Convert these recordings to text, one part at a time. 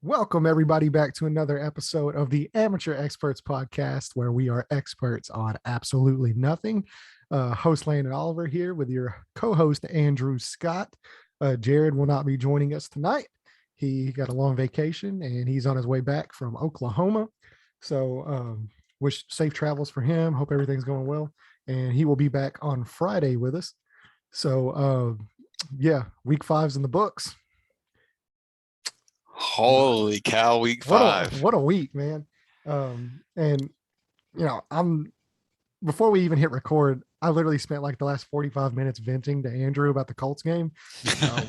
Welcome, everybody, back to another episode of the Amateur Experts Podcast, where we are experts on absolutely nothing. Host Landon Oliver here with your co-host Andrew Scott. Jared will not be joining us tonight. He got a long vacation and he's on his way back from Oklahoma. So wish safe travels for him. Hope everything's going well. And he will be back on Friday with us. So week 5's in the books. Holy cow, week 5. What a week, man. And before we even hit record, I literally spent like the last 45 minutes venting to Andrew about the Colts game.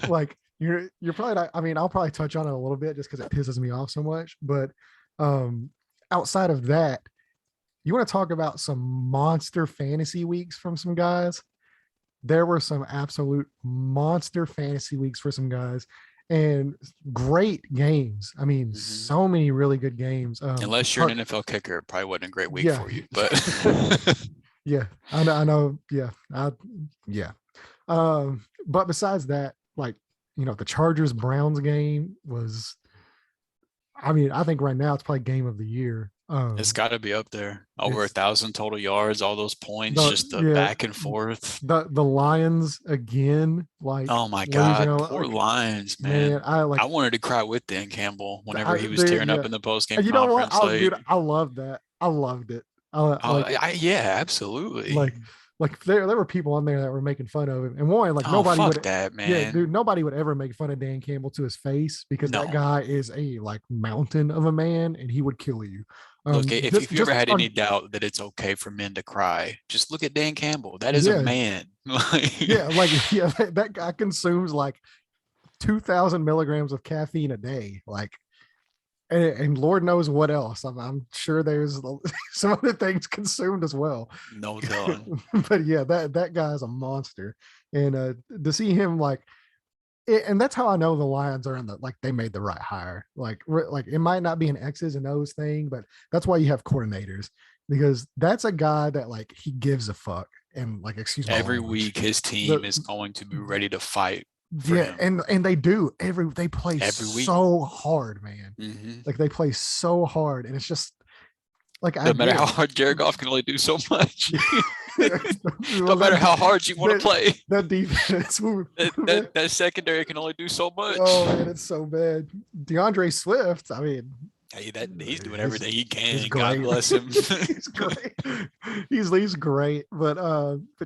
Like you're probably not, I'll probably touch on it a little bit just because it pisses me off so much. But outside of that, you want to talk about some monster fantasy weeks from some guys? There were some absolute monster fantasy weeks for some guys. And great games. So many really good games. Unless you're an NFL kicker, it probably wasn't a great week for you. But yeah, I know. Yeah. But besides that, the Chargers Browns game was, I think right now it's probably game of the year. It's got to be up there. Over 1,000 total yards, all those points, just the back and forth. The Lions again, oh my God, poor Lions, man. I wanted to cry with Dan Campbell whenever he was tearing up in the post-game conference. Dude, I loved that. I loved it. Yeah, absolutely. Like there were people on there that were making fun of him, and nobody would. That, man. Yeah, dude, nobody would ever make fun of Dan Campbell to his face because that guy is a mountain of a man, and he would kill you. Look, if you ever had any doubt that it's okay for men to cry, just look at Dan Campbell. That is a man. That guy consumes 2,000 milligrams of caffeine a day. And Lord knows what else. I'm sure there's some other things consumed as well. No doubt. But yeah, that guy's a monster. And to see him and that's how I know the Lions are they made the right hire. It might not be an X's and O's thing, but that's why you have coordinators, because that's a guy that he gives a fuck. And excuse me. Every week his team is going to be ready to fight. And they do they play every week so hard, man. Mm-hmm. They play so hard, and it's just no matter how hard Jared Goff can only do so much. No matter how hard you want to play, that defense, that secondary can only do so much. Oh man, it's so bad. DeAndre Swift, he's doing everything he can. God bless him. He's great. He's great. But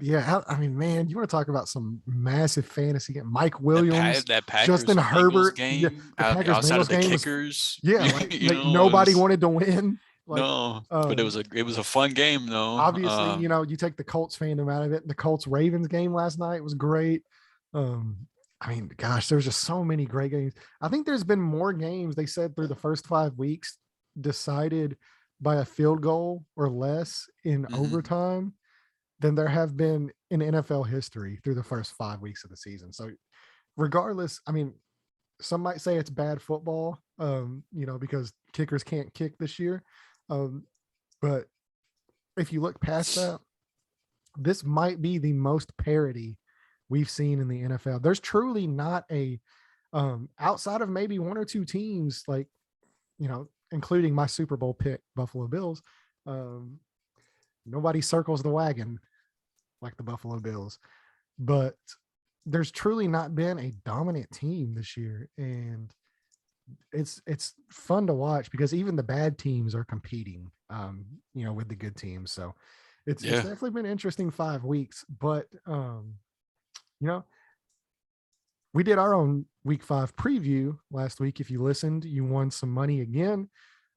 yeah, man, you want to talk about some massive fantasy game? Mike Williams, Justin Herbert, game, outside of the kickers. Nobody wanted to win. But it was a fun game though. Obviously, you take the Colts fandom out of it. The Colts Ravens game last night was great. Gosh, there's just so many great games. I think there's been more games, they said, through the first 5 weeks decided by a field goal or less in overtime than there have been in NFL history through the first 5 weeks of the season. So regardless, some might say it's bad football, because kickers can't kick this year. But if you look past that, this might be the most parity we've seen in the NFL. There's truly not a outside of maybe one or two teams, including my Super Bowl pick, Buffalo Bills. Nobody circles the wagon like the Buffalo Bills, but there's truly not been a dominant team this year. And it's fun to watch because even the bad teams are competing, with the good teams. So it's definitely been an interesting 5 weeks, but we did our own week 5 preview last week. If you listened, you won some money again.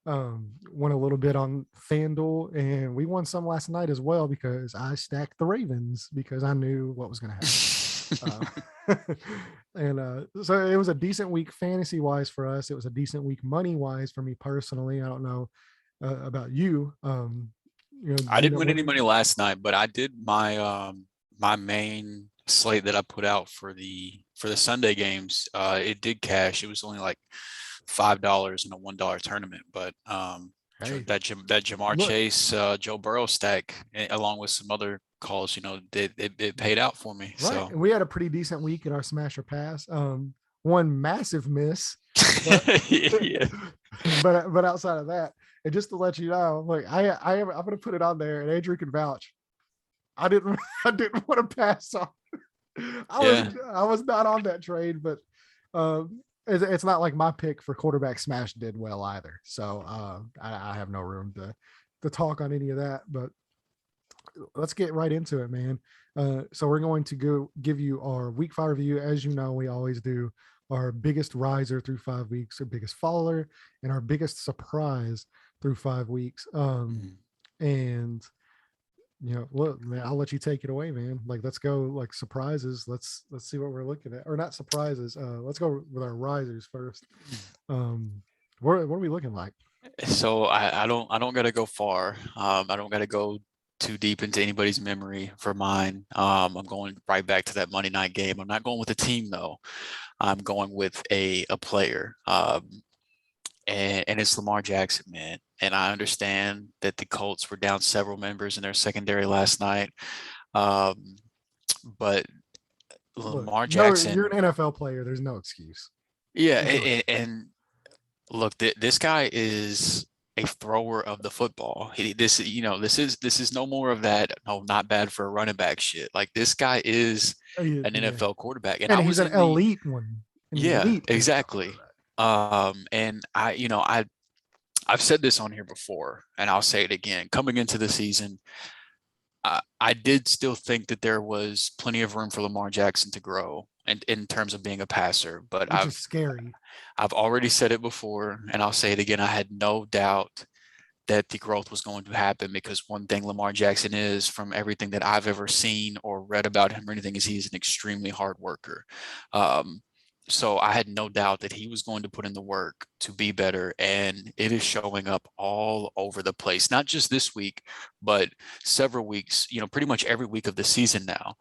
Won a little bit on FanDuel, and we won some last night as well because I stacked the Ravens because I knew what was going to happen. So it was a decent week fantasy wise for us. It was a decent week money wise for me personally. I don't know about you. I didn't win any money last night, but I did my my main slate that I put out for the Sunday games. It did cash. It was only like $5 in a $1 tournament, but that Jamar Chase, Joe Burrow stack, along with some other calls, it paid out for me. Right. So and we had a pretty decent week in our Smash or Pass. One massive miss But Yeah. but outside of that, and just to let you know, like I'm going to put it on there, and Andrew can vouch. I didn't I didn't want to pass on. Yeah. I was not on that trade, but it's not like my pick for quarterback smash did well either. So I have no room to talk on any of that. But let's get right into it, man. So we're going to go give you our week 5 review. As you know, we always do our biggest riser through 5 weeks, our biggest faller, and our biggest surprise through 5 weeks. And look, man, I'll let you take it away, man. Like, let's go like surprises. Let's see what we're looking at, or not surprises. Let's go with our risers first. What are we looking like? So I don't gotta go far. I don't gotta go too deep into anybody's memory for mine. I'm going right back to that Monday night game. I'm not going with a team though. I'm going with a player. And it's Lamar Jackson, man. And I understand that the Colts were down several members in their secondary last night. But Lamar Jackson, you're an NFL player. There's no excuse. Yeah, and look, this guy is a thrower of the football. This is no more of that. No, not bad for a running back shit. Like, this guy is an NFL quarterback, and he's an elite one. Yeah, exactly. And I've said this on here before, and I'll say it again. Coming into the season, I did still think that there was plenty of room for Lamar Jackson to grow and in terms of being a passer, but which is scary. I've already said it before, and I'll say it again. I had no doubt that the growth was going to happen, because one thing Lamar Jackson is, from everything that I've ever seen or read about him or anything, is he's an extremely hard worker. So I had no doubt that he was going to put in the work to be better, and it is showing up all over the place, not just this week, but several weeks, pretty much every week of the season now.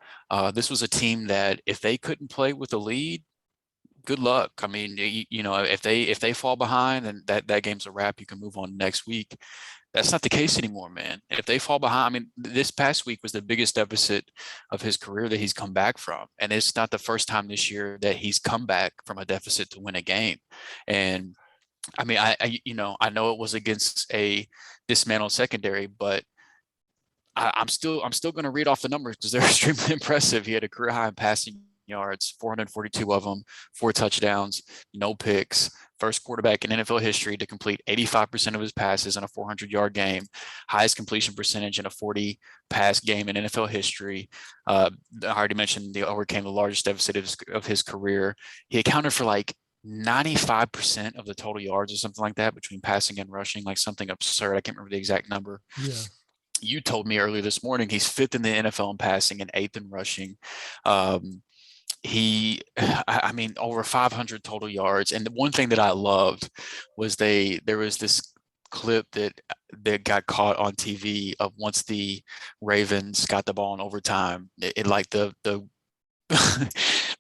This was a team that if they couldn't play with a lead, good luck. I mean, if they fall behind, then that game's a wrap. You can move on next week. That's not the case anymore, man. If they fall behind, I mean, this past week was the biggest deficit of his career that he's come back from. And it's not the first time this year that he's come back from a deficit to win a game. And I mean, I know it was against a dismantled secondary, but I'm still going to read off the numbers because they're extremely impressive. He had a career high in passing yards, 442 of them, 4 touchdowns, no picks. First quarterback in NFL history to complete 85% of his passes in a 400-yard game. Highest completion percentage in a 40 pass game in NFL history. I already mentioned they overcame the largest deficit of his career. He accounted for like 95% of the total yards or something like that between passing and rushing, like something absurd. I can't remember the exact number. Yeah. You told me earlier this morning he's 5th in the NFL in passing and 8th in rushing. I mean, over 500 total yards. And the one thing that I loved was there was this clip that got caught on TV of once the Ravens got the ball in overtime, it like the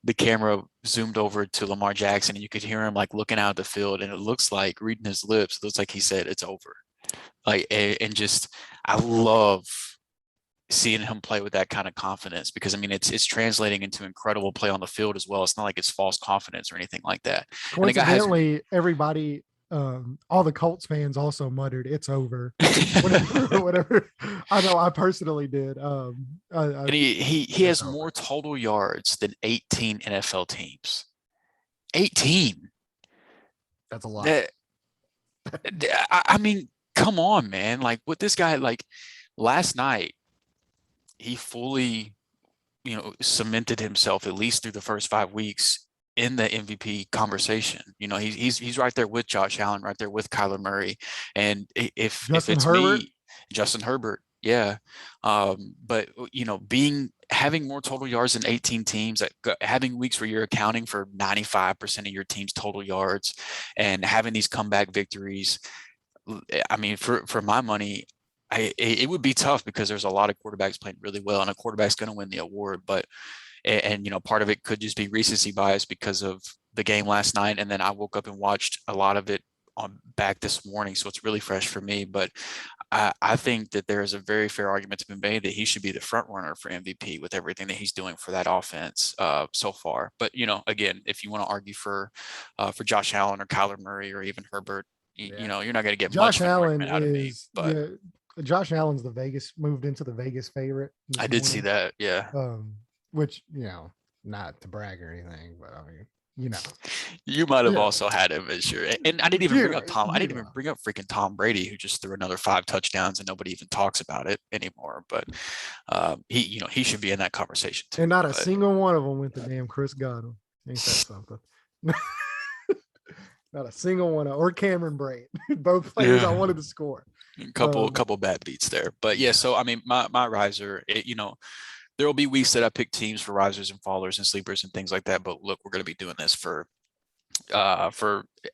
the camera zoomed over to Lamar Jackson, and you could hear him like looking out the field, and it looks like, reading his lips, it looks like he said it's over. Like, and just, I love seeing him play with that kind of confidence, because I mean, it's translating into incredible play on the field as well. It's not like it's false confidence or anything like that. Coincidentally, everybody, all the Colts fans also muttered, "It's over." whatever. I know I personally did. And he has more total yards than 18 NFL teams. 18. That's a lot. I mean, come on, man. Like, with this guy, like last night, he fully, cemented himself, at least through the first 5 weeks, in the MVP conversation. He's right there with Josh Allen, right there with Kyler Murray. And if it's Herbert? Me, Justin Herbert, yeah. But having more total yards than 18 teams, having weeks where you're accounting for 95% of your team's total yards, and having these comeback victories, I mean, for my money, it would be tough, because there's a lot of quarterbacks playing really well, and a quarterback's going to win the award. But part of it could just be recency bias because of the game last night, and then I woke up and watched a lot of it back this morning, so it's really fresh for me. But I think that there is a very fair argument to be made that he should be the front runner for MVP with everything that he's doing for that offense so far. But again, if you want to argue for Josh Allen or Kyler Murray or even Herbert, you're not going to get Josh much of an Allen argument out of me. But Josh Allen's moved into the Vegas favorite I did see that. Yeah. Which, not to brag or anything, but I mean, you might have also had him as your, and I didn't even bring up Tom. I didn't even bring up freaking Tom Brady, who just threw another 5 touchdowns and nobody even talks about it anymore. But he should be in that conversation too. And not a single one of them went to damn Chris Godwin. Ain't that something? Not a single one, or Cameron Brate. Both players I wanted to score. A couple bad beats there, but yeah. So I mean, my riser, there will be weeks that I pick teams for risers and fallers and sleepers and things like that. But look, we're going to be doing this for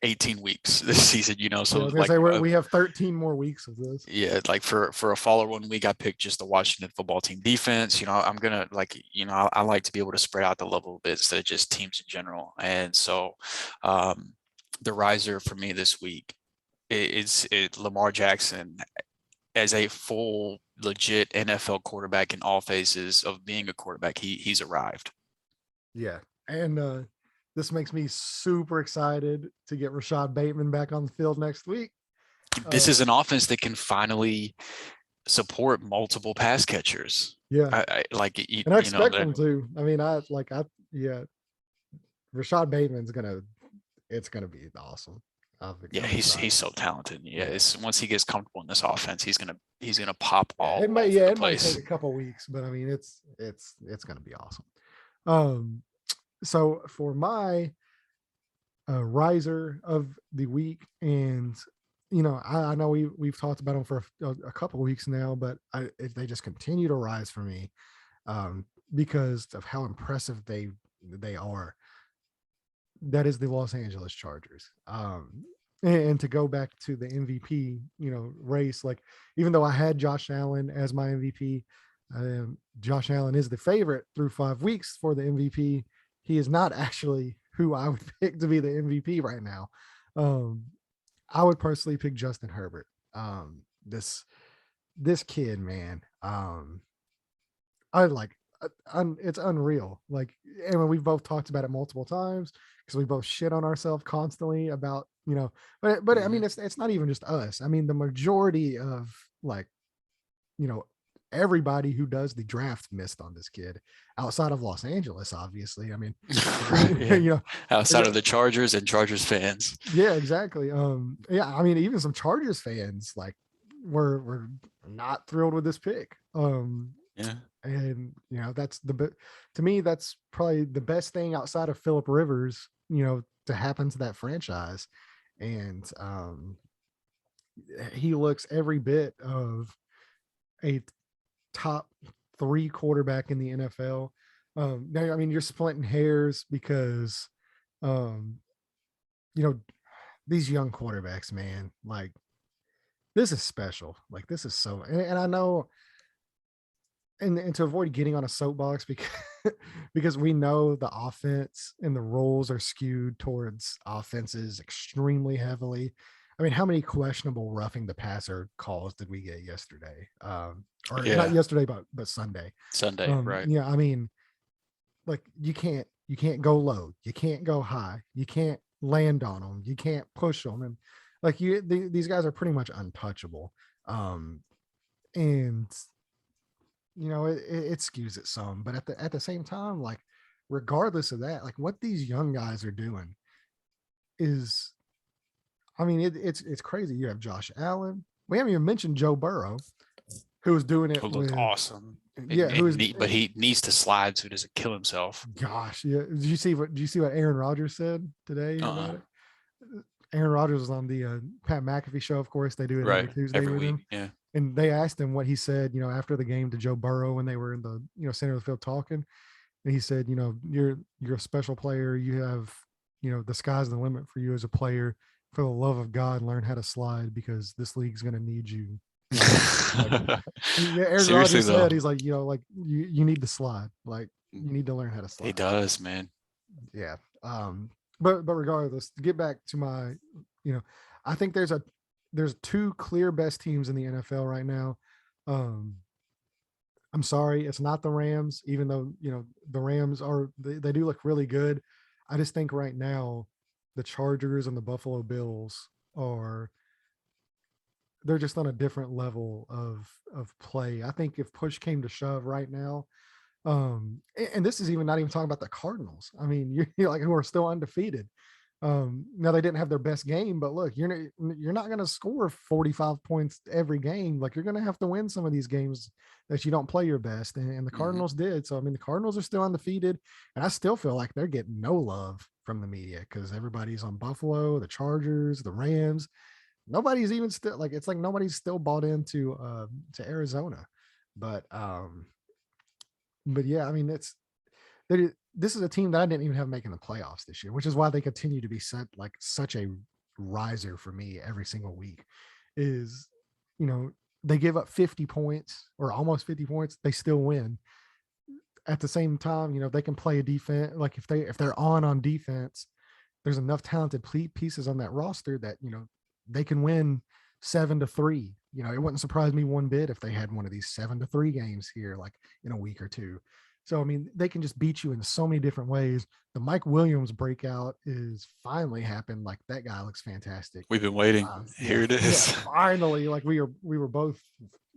18 weeks this season, So I was gonna say we have 13 more weeks of this. Yeah, like for a faller 1 week, I picked just the Washington football team defense. I'm gonna I like to be able to spread out the level a bit instead of just teams in general. And so, the riser for me this week is Lamar Jackson as a full legit NFL quarterback in all phases of being a quarterback. He's arrived. Yeah. And this makes me super excited to get Rashad Bateman back on the field next week. This is an offense that can finally support multiple pass catchers. Yeah. I expect them to. I mean, Rashad Bateman's it's gonna be awesome. Yeah, he's so talented. Yeah, once he gets comfortable in this offense, he's gonna pop all. It might take a couple weeks, but I mean, it's gonna be awesome. So for my riser of the week, and I know we've talked about them for a couple of weeks now, but if they just continue to rise for me, because of how impressive they are. That is the Los Angeles Chargers. And to go back to the MVP, race, like even though I had Josh Allen as my MVP, Josh Allen is the favorite through 5 weeks for the MVP. He is not actually who I would pick to be the MVP right now. I would personally pick Justin Herbert. This kid, man. It's unreal. And we've both talked about it multiple times because we both shit on ourselves constantly about, but I mean, it's not even just us. I mean, the majority of everybody who does the draft missed on this kid outside of Los Angeles, obviously. I mean, outside of the Chargers and Chargers fans. Yeah, exactly. I mean, even some Chargers fans were not thrilled with this pick. Yeah. And to me, that's probably the best thing outside of Phillip Rivers, to happen to that franchise. And he looks every bit of a top 3 quarterback in the NFL. Now, I mean, you're splitting hairs because, these young quarterbacks, man, this is special. This is so, and I know, and to avoid getting on a soapbox because we know the offense and the roles are skewed towards offenses extremely heavily. I mean, how many questionable roughing the passer calls did we get yesterday? Not yesterday, but Sunday. Right. Yeah, I mean, you can't go low, you can't go high, you can't land on them, you can't push them, and these guys are pretty much untouchable. And it skews it some, but at the same time, regardless of that, what these young guys are doing is, I mean, it's crazy. You have Josh Allen. We haven't even mentioned Joe Burrow, who was doing it. Who looked awesome. Yeah, but he needs to slide so he doesn't kill himself. Gosh, yeah. Did you see what Aaron Rodgers said today about it? Aaron Rodgers was on the Pat McAfee show. Of course, they do it every Tuesday with week, him. Yeah. And they asked him what he said, after the game to Joe Burrow when they were in the center of the field talking. And he said, you're a special player. You have, the sky's the limit for you as a player. For the love of God, learn how to slide because this league's going to need you. Aaron Rodgers said, he's like, you need to slide. You need to learn how to slide. He does, man. Yeah. But regardless, to get back to my, I think there's there's two clear best teams in the NFL right now. I'm sorry, it's not the Rams, even though, the Rams they do look really good. I just think right now the Chargers and the Buffalo Bills they're just on a different level of play. I think if push came to shove right now, and this is even not even talking about the Cardinals. I mean, you're like, who are still undefeated. Now they didn't have their best game, but look, you're not going to score 45 points every game. Like, you're going to have to win some of these games that you don't play your best. And the Cardinals did. So, I mean, the Cardinals are still undefeated, and I still feel like they're getting no love from the media because everybody's on Buffalo, the Chargers, the Rams. Nobody's even still like, it's like nobody's still bought into to Arizona. But yeah, I mean, this is a team that I didn't even have making the playoffs this year, which is why they continue to be such a riser for me every single week. Is, they give up 50 points or almost 50 points, they still win. At the same time, they can play a defense. Like, if they're on defense, there's enough talented pieces on that roster that, they can win 7-3. It wouldn't surprise me one bit if they had one of these 7-3 games here, like in a week or two. So, I mean, they can just beat you in so many different ways. The Mike Williams breakout is finally happened. Like, that guy looks fantastic. We've been waiting. Here it is. Yeah, finally. Like, we were both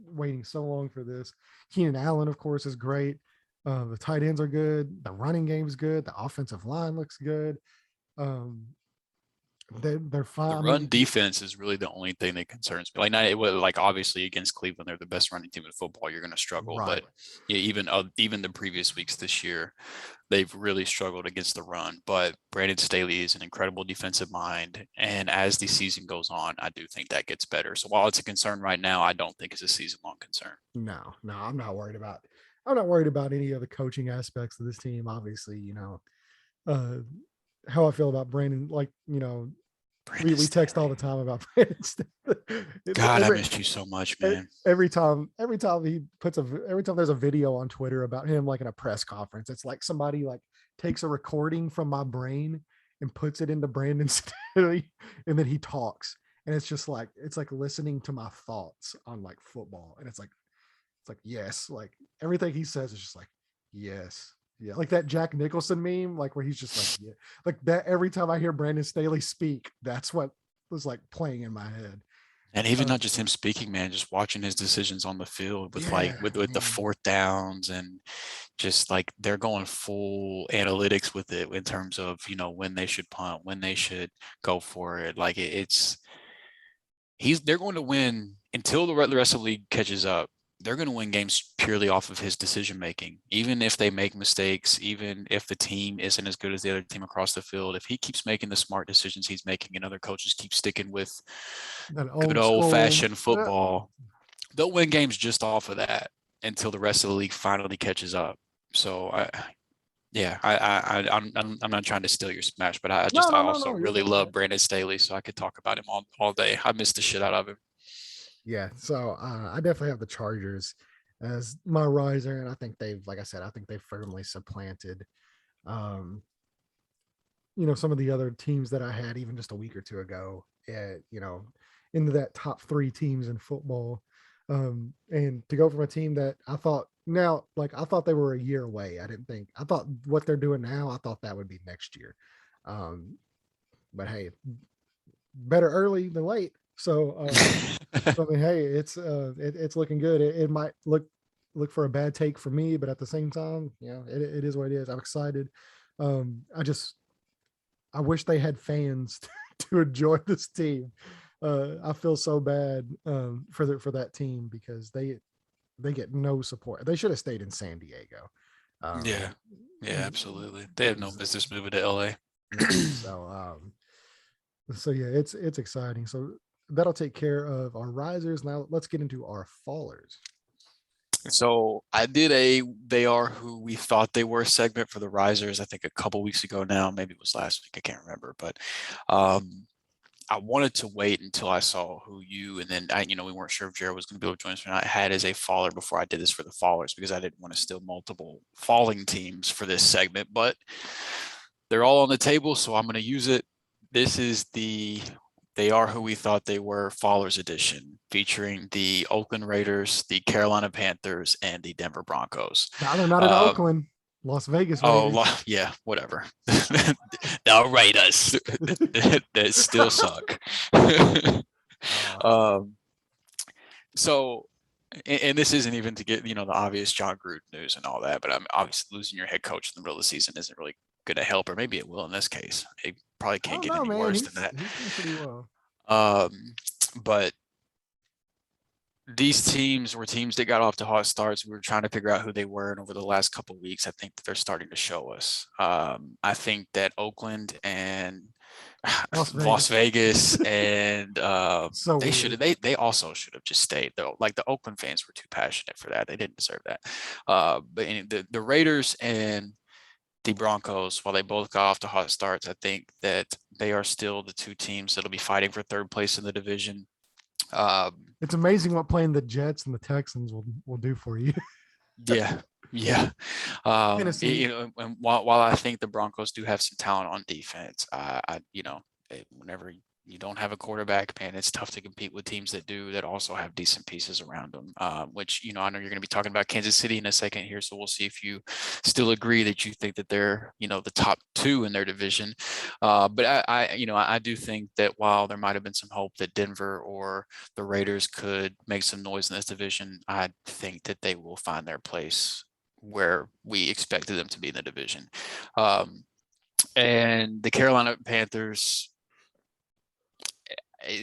waiting so long for this. Keenan Allen, of course, is great. The tight ends are good. The running game is good. The offensive line looks good. They're fine. The run defense is really the only thing that concerns me. Like obviously against Cleveland, they're the best running team in football. You're going to struggle, right. But yeah, even the previous weeks this year, they've really struggled against the run. But Brandon Staley is an incredible defensive mind, and as the season goes on, I do think that gets better. So while it's a concern right now, I don't think it's a season-long concern. No, I'm not worried about. I'm not worried about any of the coaching aspects of this team. Obviously, how I feel about Brandon. Like, we text all the time about Brandon. God, I miss you so much, man. Every time there's a video on Twitter about him, like in a press conference, it's like somebody like takes a recording from my brain and puts it into Brandon Staley, and then he talks, and it's like listening to my thoughts on like football, and it's like yes, like everything he says is just like yes. Yeah, like that Jack Nicholson meme, like where he's just like, yeah, like that. Every time I hear Brandon Staley speak, that's what was like playing in my head. And even not just him speaking, man, just watching his decisions on the field with with the fourth downs, and just like they're going full analytics with it in terms of, when they should punt, when they should go for it. Like they're going to win until the rest of the league catches up. They're going to win games purely off of his decision making, even if they make mistakes, even if the team isn't as good as the other team across the field. If he keeps making the smart decisions he's making and other coaches keep sticking with good old-fashioned football, they'll win games just off of that until the rest of the league finally catches up. So I'm not trying to steal your smash, but I also really love Brandon Staley, so I could talk about him all day. I miss the shit out of him. Yeah, so I definitely have the Chargers as my riser, and I think they've firmly supplanted, some of the other teams that I had even just a week or two ago, into that top 3 teams in football, and to go from a team that I thought they were a year away. I thought what they're doing now, I thought that would be next year, but hey, better early than late. So, I mean, hey, it's looking good. It might look for a bad take for me, but at the same time, it is what it is. I'm excited. I wish they had fans to enjoy this team. I feel so bad for that team because they get no support. They should have stayed in San Diego. Yeah, absolutely. They have no business moving to LA. So yeah, it's exciting. So that'll take care of our risers. Now let's get into our fallers. So I did they are who we thought they were segment for the risers, I think a couple weeks ago now, maybe it was last week, I can't remember, but I wanted to wait until I saw who you, and then we weren't sure if Jared was going to be able to join us or not. I had as a faller before I did this for the fallers because I didn't want to steal multiple falling teams for this segment, but they're all on the table, so I'm going to use it. This is the They Are Who We Thought They Were Fallers Edition, featuring the Oakland Raiders, the Carolina Panthers, and the Denver Broncos. Now they're not in Oakland. Las Vegas Raiders. Oh, yeah, whatever. The Raiders that still suck. So, and this isn't even to get, the obvious John Gruden news and all that, but I'm obviously losing your head coach in the middle of the season isn't really going to help, or maybe it will in this case. It probably can't get any worse than that. He's doing pretty well. But these teams were teams that got off to hot starts. We were trying to figure out who they were, and over the last couple of weeks, I think that they're starting to show us. I think that Oakland and Las Vegas and so they also should have just stayed, though. Like, the Oakland fans were too passionate for that. They didn't deserve that. But the Raiders and the Broncos, while they both got off to hot starts, I think that they are still the two teams that'll be fighting for third place in the division. It's amazing what playing the Jets and the Texans will do for you. Yeah. And while I think the Broncos do have some talent on defense, whenever you don't have a quarterback, man, it's tough to compete with teams that also have decent pieces around them. Which, I know you're going to be talking about Kansas City in a second here, so we'll see if you still agree that you think that they're, the top two in their division. But I do think that while there might have been some hope that Denver or the Raiders could make some noise in this division, I think that they will find their place where we expected them to be in the division. And the Carolina Panthers,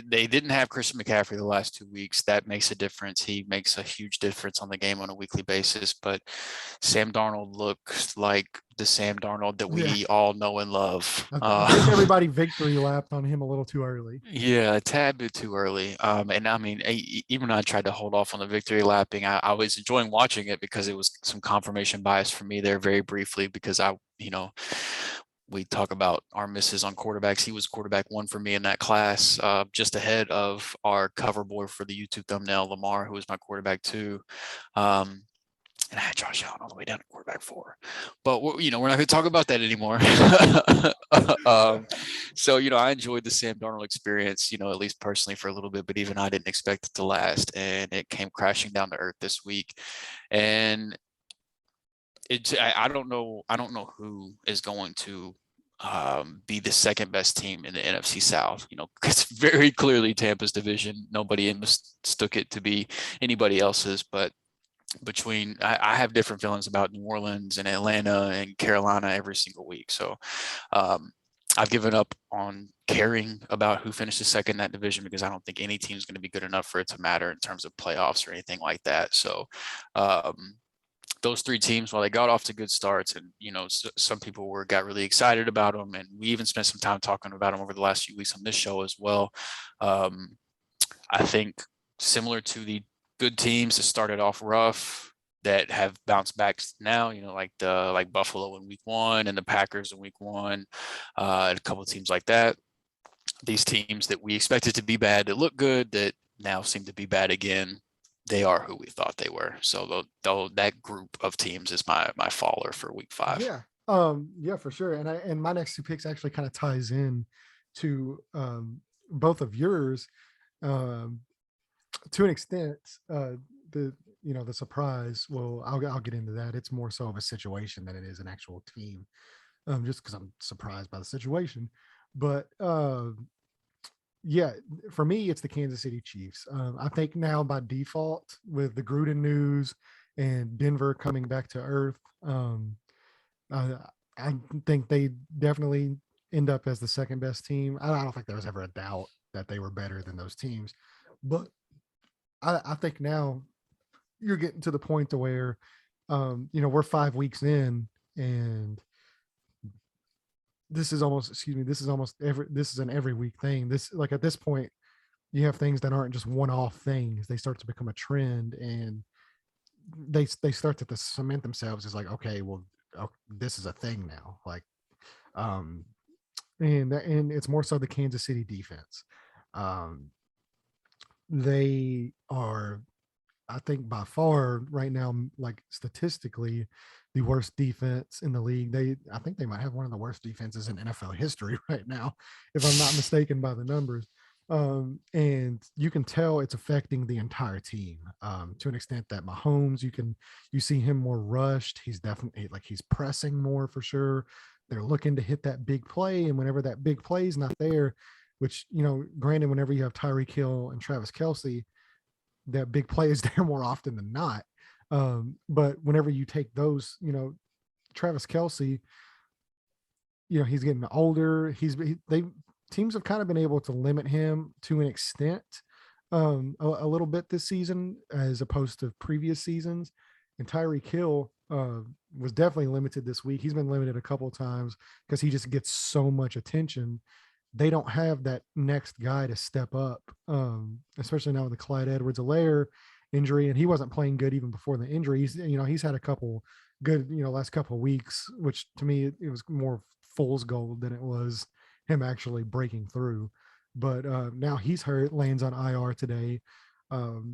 they didn't have Christian McCaffrey the last 2 weeks. That makes a difference. He makes a huge difference on the game on a weekly basis. But Sam Darnold looks like the Sam Darnold that we all know and love. I think everybody victory lapped on him a little too early. Yeah, a tad bit too early. And I mean, even when I tried to hold off on the victory lapping, I was enjoying watching it because it was some confirmation bias for me there very briefly, because we talk about our misses on quarterbacks. He was quarterback one for me in that class, just ahead of our cover boy for the YouTube thumbnail, Lamar, who was my quarterback two. And I had Josh Allen all the way down to quarterback four. But, we're not going to talk about that anymore. So, I enjoyed the Sam Darnold experience, at least personally for a little bit, but even I didn't expect it to last. And it came crashing down to earth this week. And I don't know who is going to be the second best team in the NFC South. It's very clearly Tampa's division. Nobody mistook it to be anybody else's, but I have different feelings about New Orleans and Atlanta and Carolina every single week. So I've given up on caring about who finishes second in that division, because I don't think any team is going to be good enough for it to matter in terms of playoffs or anything like that. So those three teams, while they got off to good starts, and some people got really excited about them, and we even spent some time talking about them over the last few weeks on this show as well. I think similar to the good teams that started off rough that have bounced back now, like Buffalo in week one and the Packers in week one, and a couple of teams like that. These teams that we expected to be bad, that look good, that now seem to be bad again, they are who we thought they were. So that group of teams is my faller for week 5. Yeah. Yeah, for sure. And my next two picks actually kind of ties in to both of yours to an extent. The surprise, well, I'll get into that. It's more so of a situation than it is an actual team, just because I'm surprised by the situation. But yeah, for me, it's the Kansas City Chiefs. I think now by default, with the Gruden news and Denver coming back to earth, I think they definitely end up as the second best team. I don't think there was ever a doubt that they were better than those teams, but I think now you're getting to the point to where, we're 5 weeks in, and this is an every week thing. At this point, you have things that aren't just one-off things. They start to become a trend, and they start to cement themselves as like, okay, well, this is a thing now. Like, and it's more so the Kansas City defense. They are, I think, by far right now, like statistically, the worst defense in the league. I think they might have one of the worst defenses in NFL history right now, if I'm not mistaken by the numbers. And you can tell it's affecting the entire team to an extent that Mahomes, you see him more rushed. He's definitely like he's pressing more for sure. They're looking to hit that big play, and whenever that big play is not there, which granted, whenever you have Tyreek Hill and Travis Kelce, that big play is there more often than not. But whenever you take those, Travis Kelce, he's getting older. Teams have kind of been able to limit him to an extent, a little bit this season as opposed to previous seasons. And Tyreek Hill was definitely limited this week. He's been limited a couple of times because he just gets so much attention. They don't have that next guy to step up, especially now with the Clyde Edwards-Helaire injury, and he wasn't playing good even before the injury. He's had a couple good, last couple of weeks, which to me it was more fool's gold than it was him actually breaking through. But now he's hurt, lands on IR today. The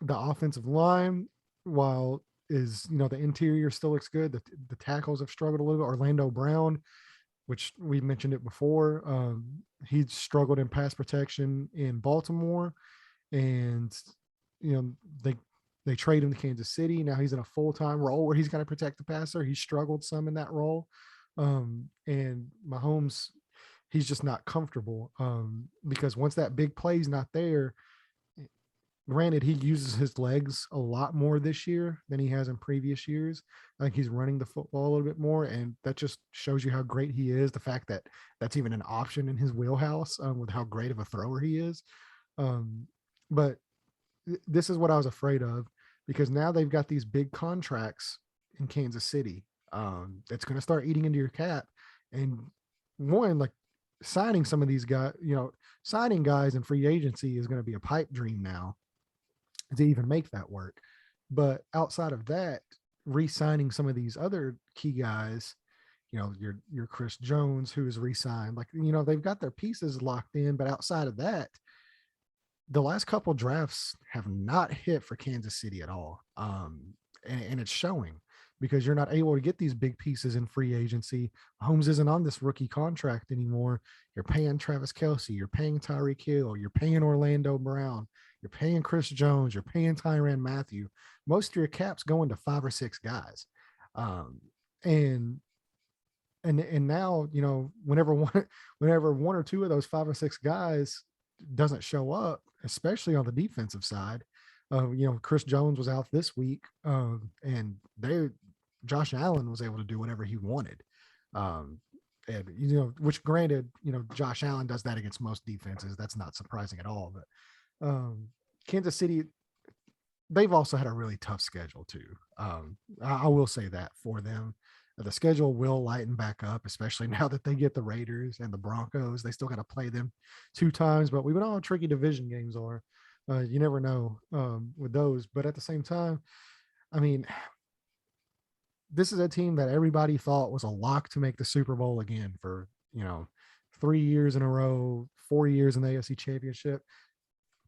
offensive line, while the interior still looks good, the tackles have struggled a little bit. Orlando Brown, which we mentioned it before, he struggled in pass protection in Baltimore, and they trade him to Kansas City. Now he's in a full-time role where he's going to protect the passer. He struggled some in that role. And Mahomes, he's just not comfortable because once that big play is not there, granted, he uses his legs a lot more this year than he has in previous years. I think he's running the football a little bit more, and that just shows you how great he is. The fact that that's even an option in his wheelhouse with how great of a thrower he is. But this is what I was afraid of, because now they've got these big contracts in Kansas City that's going to start eating into your cap. And one, like signing some of these guys, signing guys in free agency is going to be a pipe dream now to even make that work. But outside of that, re-signing some of these other key guys, your Chris Jones, who is re-signed, they've got their pieces locked in. But outside of that, the last couple drafts have not hit for Kansas City at all. And it's showing because you're not able to get these big pieces in free agency. Mahomes isn't on this rookie contract anymore. You're paying Travis Kelce, you're paying Tyreek Hill, you're paying Orlando Brown, you're paying Chris Jones, you're paying Tyrann Mathieu. Most of your cap's going to 5 or 6 guys. And now, whenever one or two of those 5 or 6 guys doesn't show up, especially on the defensive side, Chris Jones was out this week, and Josh Allen was able to do whatever he wanted. And which granted, Josh Allen does that against most defenses. That's not surprising at all. But Kansas City, they've also had a really tough schedule too. I will say that for them. The schedule will lighten back up, especially now that they get the Raiders and the Broncos. They still got to play them 2 times, but we know how tricky division games are. You never know with those. But at the same time, I mean, this is a team that everybody thought was a lock to make the Super Bowl again for, 3 years in a row, 4 years in the AFC Championship.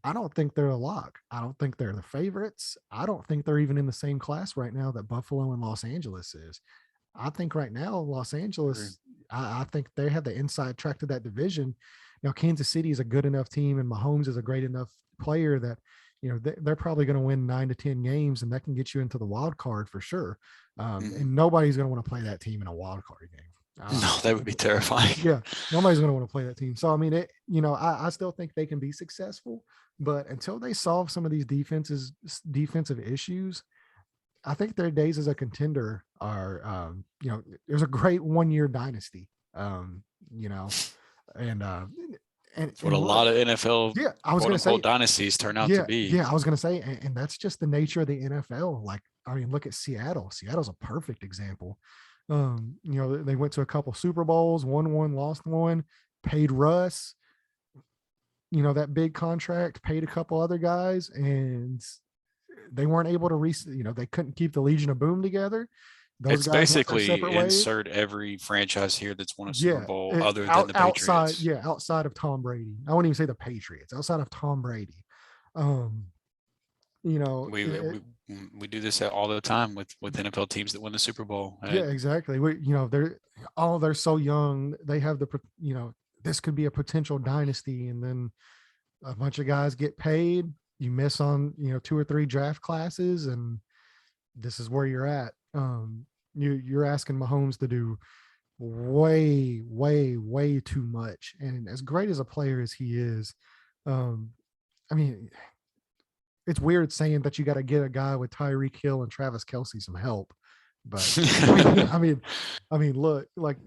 I don't think they're a lock. I don't think they're the favorites. I don't think they're even in the same class right now that Buffalo and Los Angeles is. I think right now, Los Angeles, I think they have the inside track to that division. Now, Kansas City is a good enough team, and Mahomes is a great enough player that, they're probably going to win 9 to 10 games, and that can get you into the wild card for sure. And nobody's going to want to play that team in a wild card game. No, that would be terrifying. Yeah, nobody's going to want to play that team. So, I mean, I still think they can be successful, but until they solve some of these defensive issues, I think their days as a contender are, there's a great 1-year dynasty, and it's what a lot of NFL I was going to say dynasties turn out to be. Yeah, I was going to say, and that's just the nature of the NFL. Like, I mean, look at Seattle. Seattle's a perfect example. They went to a couple Super Bowls, won one, lost one, paid Russ, that big contract, paid a couple other guys, and they weren't able to they couldn't keep the Legion of Boom together. It's basically insert every franchise here that's won a Super Bowl other than the Patriots. Outside of Tom Brady. I wouldn't even say the Patriots, outside of Tom Brady. We do this all the time with NFL teams that win the Super Bowl. Right? Yeah, exactly. They're so young. They have this could be a potential dynasty, and then a bunch of guys get paid. You miss on, 2 or 3 draft classes, and this is where you're at. You're asking Mahomes to do way, way, way too much. And as great as a player as he is, I mean, it's weird saying that you got to get a guy with Tyreek Hill and Travis Kelce some help, but I mean, look, like,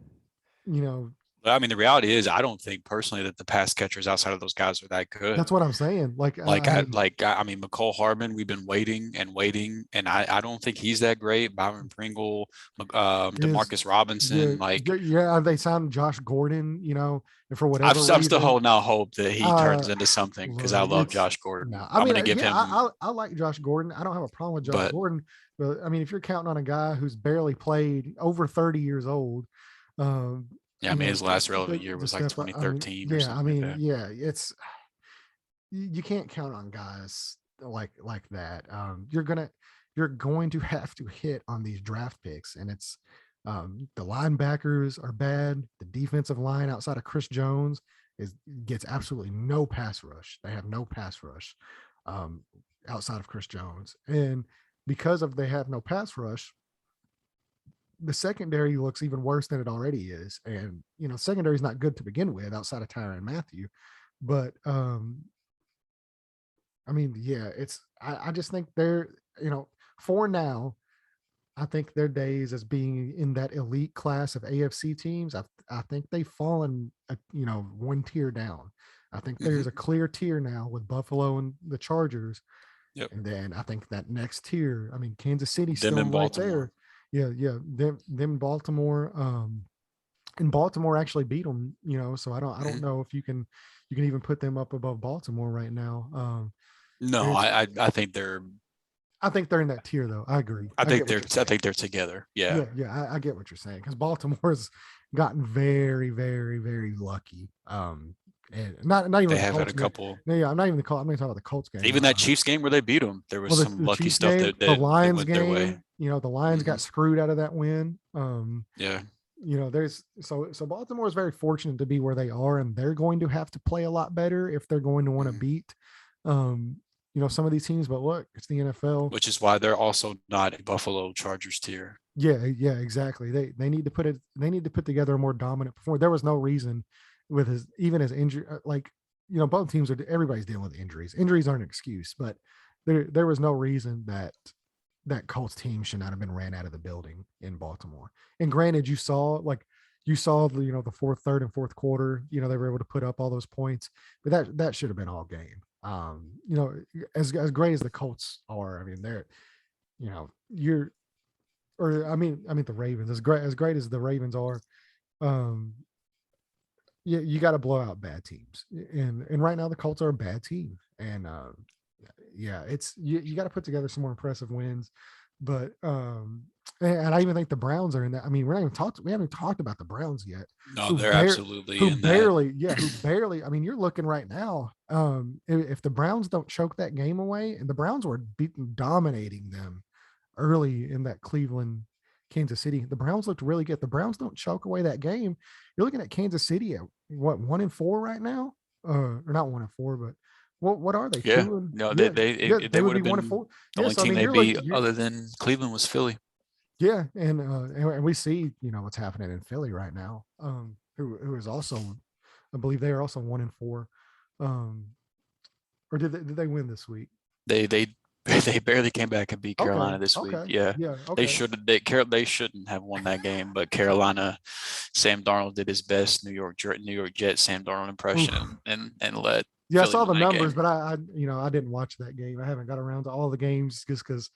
you know, But I mean, the reality is, I don't think personally that the pass catchers outside of those guys are that good. that's what I'm saying. Like, I mean, McCole Hardman, we've been waiting, and I don't think he's that great. Byron Pringle, Demarcus Robinson, they signed Josh Gordon, and for whatever I'm still reason, holding out hope that he turns into something because I look, love Josh Gordon. no, I'm going to give him. I like Josh Gordon. I don't have a problem with Josh Gordon, but I mean, if you're counting on a guy who's barely played, over 30 years old, yeah, I mean, his last relevant year was like 2013 or something. It's, you can't count on guys like that. You're going to have to hit on these draft picks, and it's, the linebackers are bad. The defensive line outside of Chris Jones gets absolutely no pass rush. They have no pass rush outside of Chris Jones, and because of they have no pass rush, the secondary looks even worse than it already is. And, secondary is not good to begin with outside of Tyrann Mathieu. But, I mean, yeah, I just think they're, for now, I think their days as being in that elite class of AFC teams, I think they've fallen, one tier down. I think there's a clear tier now with Buffalo and the Chargers. Yep. And then I think that next tier, I mean, Kansas City's still right there. Yeah. Them Baltimore, and Baltimore actually beat them, so I don't know if you can even put them up above Baltimore right now. No, I think they're in that tier though. I agree. I think they're together. Yeah. I get what you're saying, because Baltimore's gotten very, very, very lucky. And not even they have had a couple. No, I'm not even talking about the Colts game. Even that Chiefs game where they beat them, there was some lucky Chiefs stuff game, that the Lions went game, their way. The Lions got screwed out of that win. Yeah. There's so Baltimore is very fortunate to be where they are, and they're going to have to play a lot better if they're going to want to beat, some of these teams. But look, it's the NFL, which is why they're also not a Buffalo Chargers tier. Yeah, exactly. They need to put together a more dominant performance. There was no reason with his injury, both teams everybody's dealing with injuries. Injuries aren't an excuse, but there was no reason that Colts team should not have been ran out of the building in Baltimore. And granted, you saw the fourth, third, and fourth quarter, they were able to put up all those points, but that should have been all game. As great as the Colts are, I mean, they're, the Ravens, as great as the Ravens are, you got to blow out bad teams. And right now the Colts are a bad team. And it's, you got to put together some more impressive wins. But and I even think the Browns are in that. I mean, we haven't talked about the Browns yet. No, they're absolutely in barely, who barely. I mean, you're looking right now. If the Browns don't choke that game away, and the Browns were dominating them early in that Cleveland, Kansas City, the Browns looked really good. The Browns don't choke away that game. You're looking at Kansas City at what, 1-4 right now, or not 1-4, but. What are they? Yeah, no, they would have been 1-4. The only team they beat other than Cleveland was Philly. Yeah, and we see what's happening in Philly right now. Who is also, I believe they are also 1-4. Or did they win this week? They barely came back and beat Carolina this week. Yeah, okay. They shouldn't have won that game, but Carolina, Sam Darnold did his best New York Jets Sam Darnold impression and let. Yeah, I saw the numbers, but I didn't watch that game. I haven't got around to all the games just because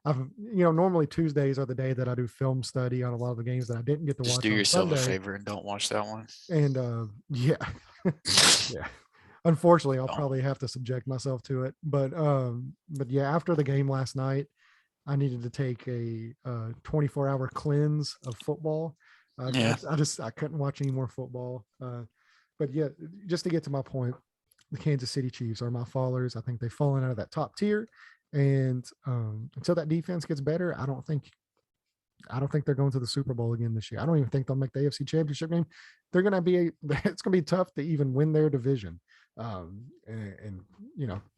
I've, normally Tuesdays are the day that I do film study on a lot of the games that I didn't get to watch. Just do yourself a favor and don't watch that one. And yeah. Unfortunately, I'll probably have to subject myself to it. But yeah, after the game last night, I needed to take a 24-hour cleanse of football. I couldn't watch any more football. But yeah, just to get to my point, the Kansas City Chiefs are my fallers. I think they've fallen out of that top tier. And until that defense gets better, I don't think they're going to the Super Bowl again this year. I don't even think they'll make the AFC Championship game. It's going to be tough to even win their division. And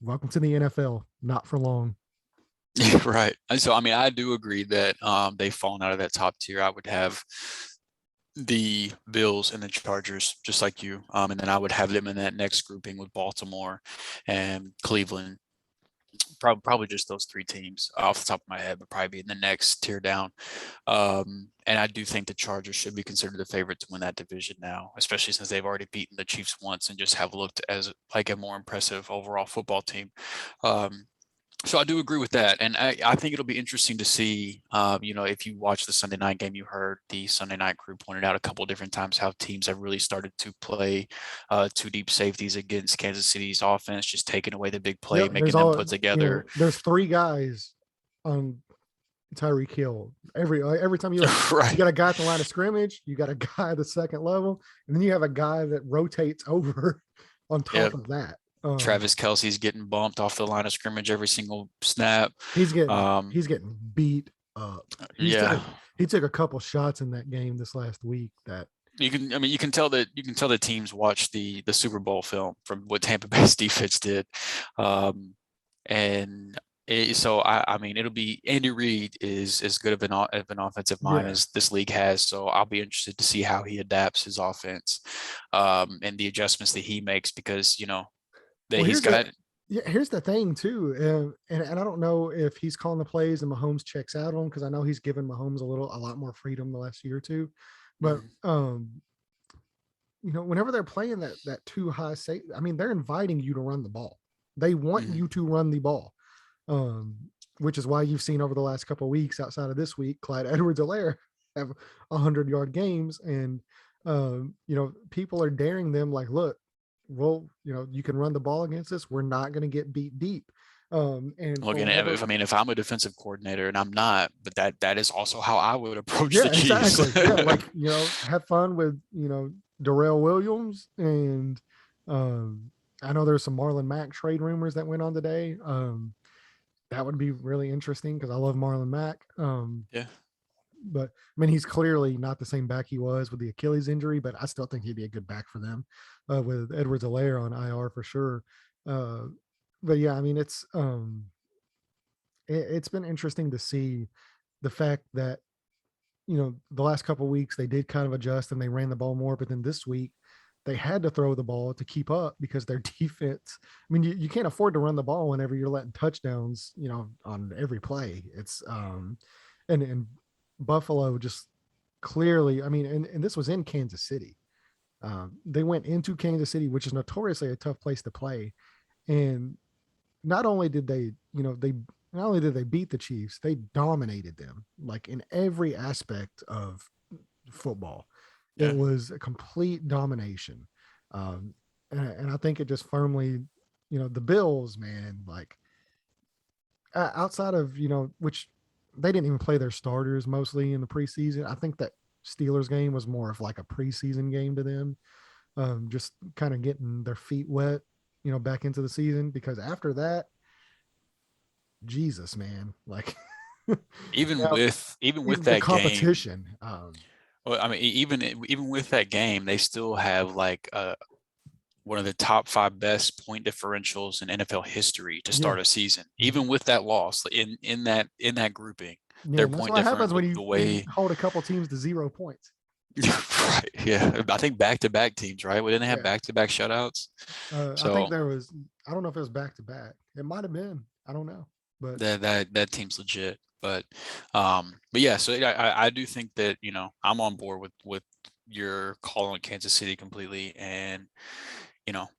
welcome to the NFL. Not for long. Right. And so, I mean, I do agree that they've fallen out of that top tier. I would have the Bills and the Chargers, just like you. And then I would have them in that next grouping with Baltimore and Cleveland. Probably just those three teams off the top of my head, but probably be in the next tier down. And I do think the Chargers should be considered the favorite to win that division now, especially since they've already beaten the Chiefs once and just have looked as like a more impressive overall football team. So I do agree with that. And I think it'll be interesting to see, if you watch the Sunday night game, you heard the Sunday night crew pointed out a couple of different times how teams have really started to play two deep safeties against Kansas City's offense, just taking away the big play, making them put together. There's three guys on Tyreek Hill. Every time you right. You got a guy at the line of scrimmage, you got a guy at the second level, and then you have a guy that rotates over on top of that. Travis Kelce's getting bumped off the line of scrimmage every single snap. He's getting beat up. He took a couple shots in that game this last week that you can tell the teams watch the Super Bowl film from what Tampa Bay's defense did. So I mean, it'll be Andy Reid is as good of an offensive mind as this league has. So I'll be interested to see how he adapts his offense and the adjustments that he makes, because he's got. Here's the thing too, and I don't know if he's calling the plays and Mahomes checks out on, because I know he's given Mahomes a lot more freedom the last year or two, but whenever they're playing that too high safety, I mean, they're inviting you to run the ball. They want you to run the ball, which is why you've seen over the last couple of weeks, outside of this week, Clyde Edwards-Helaire have 100-yard games, and people are daring them like, look, well, you can run the ball against us. We're not going to get beat deep. If I'm a defensive coordinator, and I'm not, but that is also how I would approach the Chiefs. Exactly. Have fun with Darrell Williams, and I know there's some Marlon Mack trade rumors that went on today. That would be really interesting because I love Marlon Mack. But I mean, he's clearly not the same back he was with the Achilles injury, but I still think he'd be a good back for them with Edwards-Helaire on IR for sure. But yeah, I mean, it's been interesting to see the fact that, the last couple of weeks they did kind of adjust and they ran the ball more, but then this week they had to throw the ball to keep up because their defense, I mean, you can't afford to run the ball whenever you're letting touchdowns, on every play. It's and Buffalo just clearly, I mean, and this was in Kansas City. They went into Kansas City, which is notoriously a tough place to play. And not only did they beat the Chiefs, they dominated them like in every aspect of football. Yeah. It was a complete domination. And I think it just firmly, the Bills, man, like outside of, which they didn't even play their starters mostly in the preseason. I think that Steelers game was more of like a preseason game to them. Just kind of getting their feet wet, back into the season, because after that, Jesus, man, like even with that competition. Well, I mean, even with that game, they still have like one of the top 5 best point differentials in NFL history to start a season. Even with that loss in that grouping, their point difference happens when you hold a couple teams to 0 points. Right. Yeah. I think back-to-back teams, right? Didn't they have back-to-back shutouts? I think there was. I don't know if it was back-to-back. It might have been. I don't know. But that team's legit. But yeah. So I do think that I'm on board with your call on Kansas City completely, and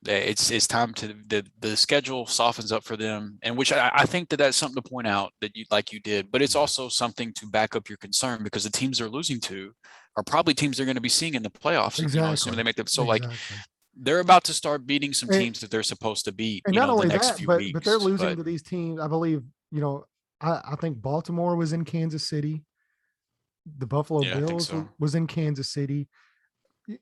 it's time to the schedule softens up for them, and which I think that's something to point out that you did, but it's also something to back up your concern, because the teams they're losing to are probably teams they're going to be seeing in the playoffs. Exactly. Assuming they make them. So they're about to start beating some teams that they're supposed to beat. And not only the next that, few but weeks, they're losing to these teams. I believe I think Baltimore was in Kansas City. The Buffalo Bills was in Kansas City.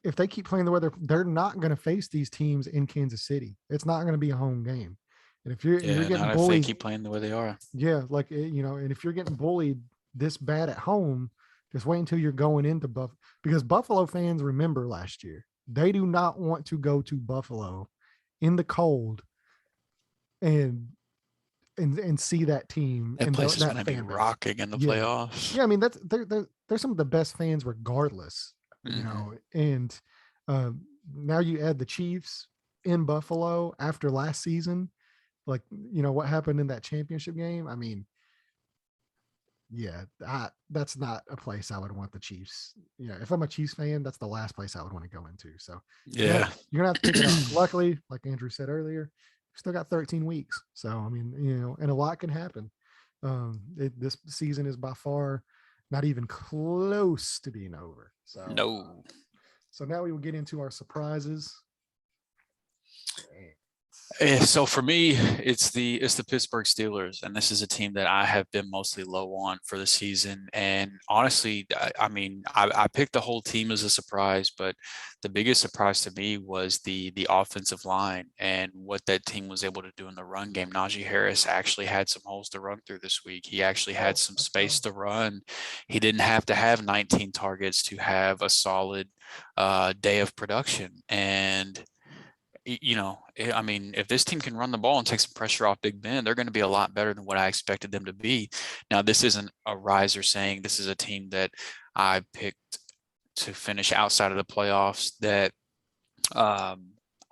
If they keep playing the way they're not going to face these teams in Kansas City. It's not going to be a home game. And if you're getting bullied, if they keep playing the way they are. Yeah, and if you're getting bullied this bad at home, just wait until you're going into because Buffalo fans remember last year. They do not want to go to Buffalo in the cold and see that team That and place is that going to be fan base. rocking in the Yeah. playoffs. Yeah. I mean, they're some of the best fans regardless, and now you add the Chiefs in Buffalo after last season, like, what happened in that championship game. I mean, yeah, that's not a place I would want the Chiefs. If I'm a Chiefs fan, that's the last place I would want to go into. So Yeah. you're gonna have to pick it up. Luckily, like Andrew said earlier, still got 13 weeks. So I mean, and a lot can happen. This season is by far not even close to being over. No. So now we will get into our surprises. So for me, it's the Pittsburgh Steelers, and this is a team that I have been mostly low on for the season. And honestly, I picked the whole team as a surprise, but the biggest surprise to me was the offensive line and what that team was able to do in the run game. Najee Harris actually had some holes to run through this week. He actually had some space to run. He didn't have to have 19 targets to have a solid day of production. And I mean, if this team can run the ball and take some pressure off Big Ben, they're going to be a lot better than what I expected them to be. Now, this isn't a riser saying this is a team that I picked to finish outside of the playoffs that I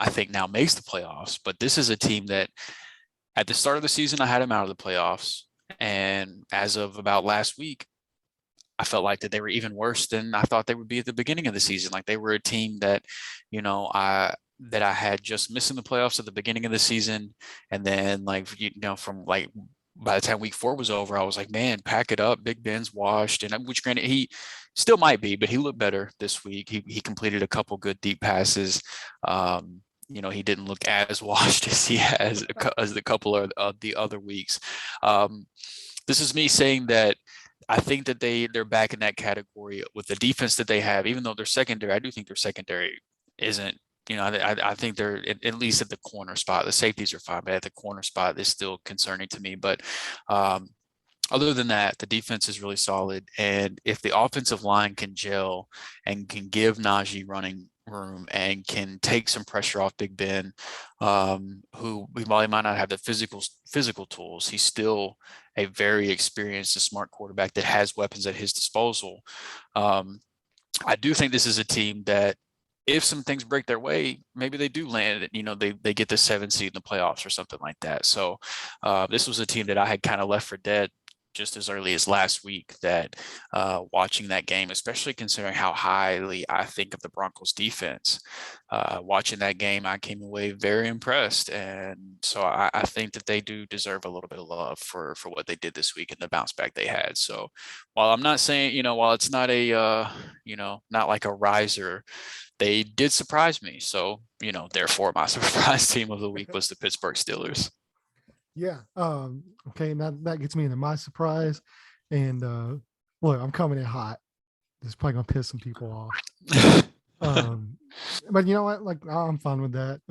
think now makes the playoffs. But this is a team that at the start of the season, I had them out of the playoffs. And as of about last week, I felt like that they were even worse than I thought they would be at the beginning of the season. Like they were a team that, I had just missing the playoffs at the beginning of the season. And then from like by the time week 4 was over, I was like, man, pack it up. Big Ben's washed. And which granted he still might be, but he looked better this week. He completed a couple good deep passes. He didn't look as washed as he has as the couple of the other weeks. This is me saying that I think that they're back in that category with the defense that they have, even though their secondary, I do think their secondary isn't, I think they're at least at the corner spot. The safeties are fine, but at the corner spot is still concerning to me. But other than that, the defense is really solid. And if the offensive line can gel and can give Najee running room and can take some pressure off Big Ben, who while he might not have the physical tools, he's still a very experienced and smart quarterback that has weapons at his disposal. I do think this is a team that if some things break their way, maybe they do land, they get the 7th seed in the playoffs or something like that. So this was a team that I had kind of left for dead just as early as last week, that watching that game, especially considering how highly I think of the Broncos defense, watching that game, I came away very impressed. And so I think that they do deserve a little bit of love for what they did this week and the bounce back they had. So while I'm not saying, while it's not not like a riser, they did surprise me. So, therefore my surprise team of the week was the Pittsburgh Steelers. Yeah. Okay. Now that gets me into my surprise. And look, I'm coming in hot. This is probably gonna piss some people off. But you know what? Like, I'm fine with that.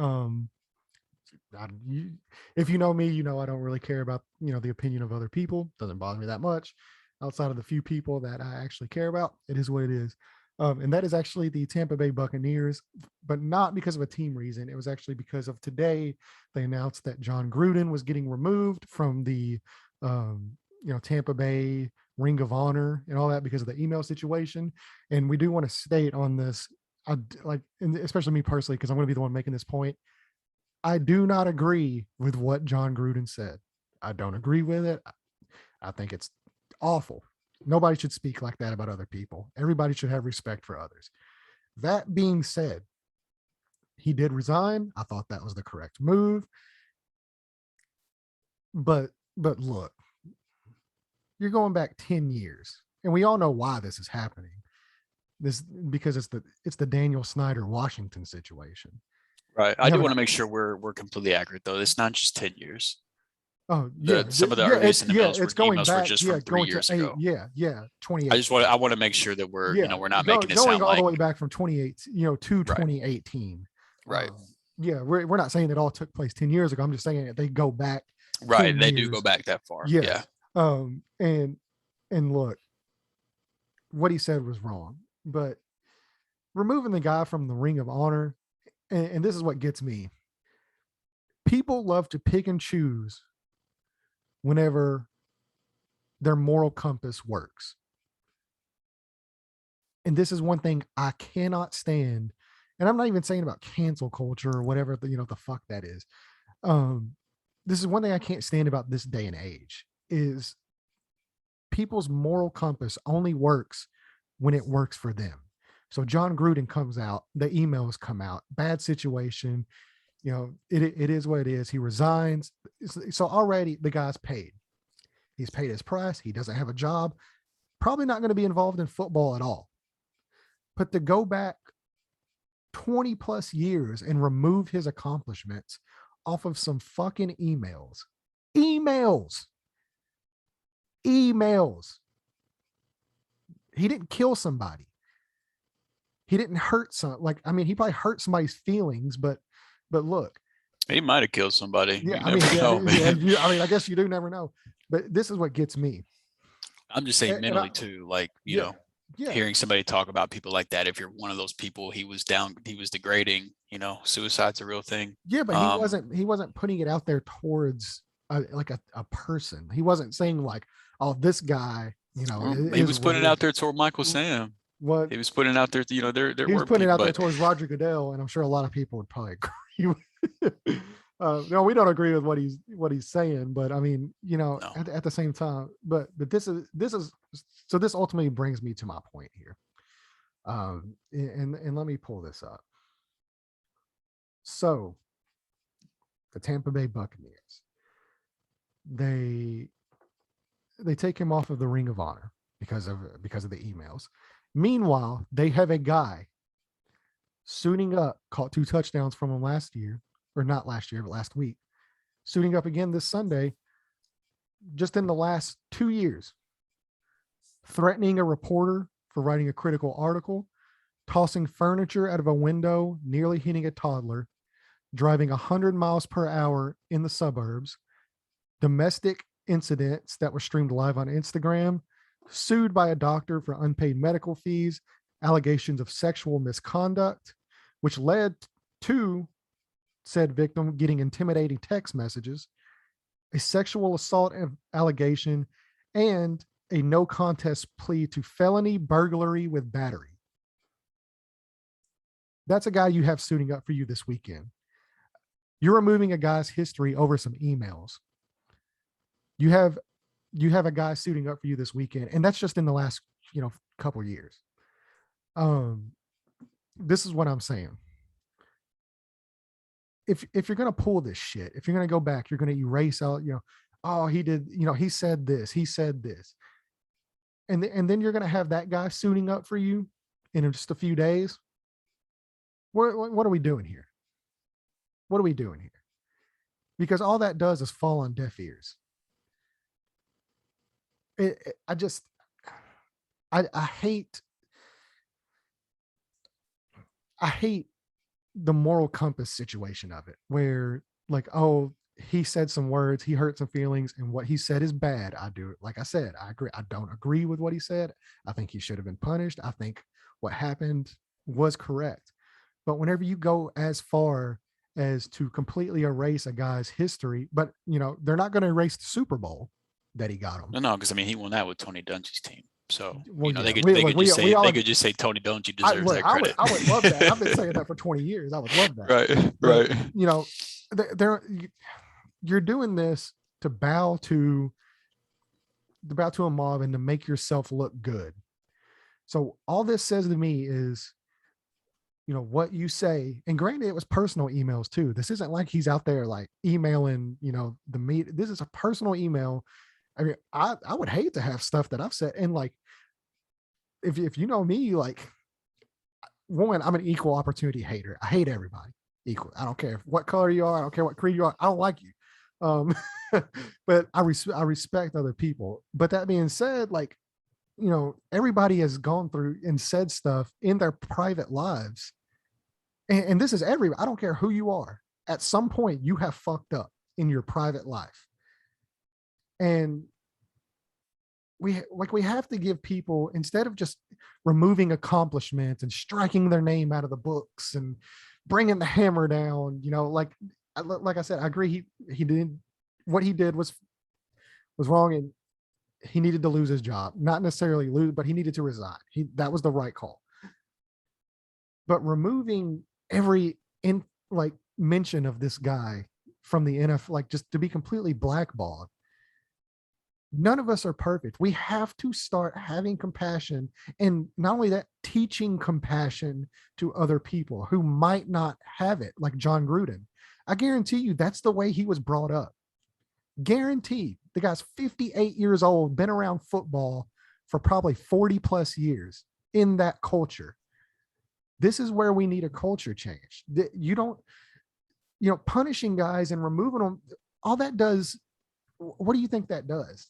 If you know me, I don't really care about the opinion of other people. Doesn't bother me that much. Outside of the few people that I actually care about, it is what it is. And that is actually the Tampa Bay Buccaneers, but not because of a team reason. It was actually because of today they announced that John Gruden was getting removed from the Tampa Bay Ring of Honor and all that because of the email situation. And we do want to state on this, and especially me personally, because I'm going to be the one making this point. I do not agree with what John Gruden said. I don't agree with it. I think it's awful. Nobody should speak like that about other people. Everybody should have respect for others. That being said, he did resign. I thought that was the correct move. But look, you're going back 10 years, and we all know why this is happening. This because it's the Daniel Snyder Washington situation. Right. I do want to make sure we're completely accurate, though. It's not just 10 years. Oh yeah, some of the earliest it's going back. were just from 3 years ago. 2018. I want to make sure that we're we're not making it going sound all like the way back from 2018, to 2018. Right. We're not saying it all took place 10 years ago. I'm just saying that they go back. Right. They do go back that far. Yeah. And look, what he said was wrong, but removing the guy from the Ring of Honor, and this is what gets me. people love to pick and choose whenever their moral compass works. And this is one thing I cannot stand. And I'm not even saying about cancel culture or whatever, the fuck that is. This is one thing I can't stand about this day and age is people's moral compass only works when it works for them. So John Gruden comes out, the emails come out, bad situation. It is what it is. He resigns. So already the guy's paid. He's paid his price. He doesn't have a job. Probably not going to be involved in football at all. But to go back 20 plus years and remove his accomplishments off of some fucking emails. He didn't kill somebody. He didn't hurt he probably hurt somebody's feelings, but look. He might have killed somebody. Yeah, I guess you do never know. But this is what gets me. I'm just saying mentally too, hearing somebody talk about people like that. If you're one of those people, he was degrading, suicide's a real thing. Yeah, but he wasn't putting it out there towards a person. He wasn't saying like, oh, this guy, he was putting it out there toward Michael Sam. What he was putting it out there, he was putting it out there towards Roger Goodell, and I'm sure a lot of people would probably agree with. No, we don't agree with what he's saying, but I mean, no. at the same time, but this is so this ultimately brings me to my point here. And let me pull this up. So the Tampa Bay Buccaneers, they take him off of the Ring of Honor because of the emails. Meanwhile, they have a guy suiting up, caught 2 touchdowns from him last year, or not last year, but last week, suiting up again this Sunday, just in the last 2 years, threatening a reporter for writing a critical article, tossing furniture out of a window, nearly hitting a toddler, driving 100 miles per hour in the suburbs, domestic incidents that were streamed live on Instagram, sued by a doctor for unpaid medical fees, allegations of sexual misconduct, which led to said victim getting intimidating text messages, a sexual assault allegation, and a no contest plea to felony burglary with battery. That's a guy you have suiting up for you this weekend. You're removing a guy's history over some emails. You have a guy suiting up for you this weekend, and that's just in the last couple of years. This is what I'm saying. If you're gonna pull this shit, if you're gonna go back, you're gonna erase out, oh, he did, he said this, and then you're gonna have that guy suiting up for you in just a few days. What are we doing here? What are we doing here? Because all that does is fall on deaf ears. I hate the moral compass situation of it, where like, oh, he said some words, he hurt some feelings, and what he said is bad. I do it. Like I said, I agree. I don't agree with what he said. I think he should have been punished. I think what happened was correct. But whenever you go as far as to completely erase a guy's history, but they're not going to erase the Super Bowl that he got him. No, because he won that with Tony Dungy's team. So they could just say Tony Dungy deserves that credit. I would love that. I've been saying that for 20 years. I would love that. Right. You're doing this to bow to a mob and to make yourself look good. So all this says to me is, what you say, and granted, it was personal emails too. This isn't like he's out there like emailing, the media. This is a personal email. I mean, I would hate to have stuff that I've said. And like, if you know me, like, one, I'm an equal opportunity hater. I hate everybody equal. I don't care what color you are. I don't care what creed you are. I don't like you. But I respect other people. But that being said, like, everybody has gone through and said stuff in their private lives. And this is everybody. I don't care who you are. At some point, you have fucked up in your private life. And we have to give people, instead of just removing accomplishments and striking their name out of the books and bringing the hammer down, like, like I said, I agree. He did what he did was wrong, and he needed to lose his job. Not necessarily lose, but he needed to resign. That was the right call. But removing every mention of this guy from the NFL, like just to be completely blackballed. None of us are perfect. We have to start having compassion, and not only that, teaching compassion to other people who might not have it, like John Gruden. I guarantee you that's the way he was brought up. Guaranteed. The guy's 58 years old, been around football for probably 40 plus years in that culture. This is where we need a culture change. You don't, punishing guys and removing them, all that does, what do you think that does?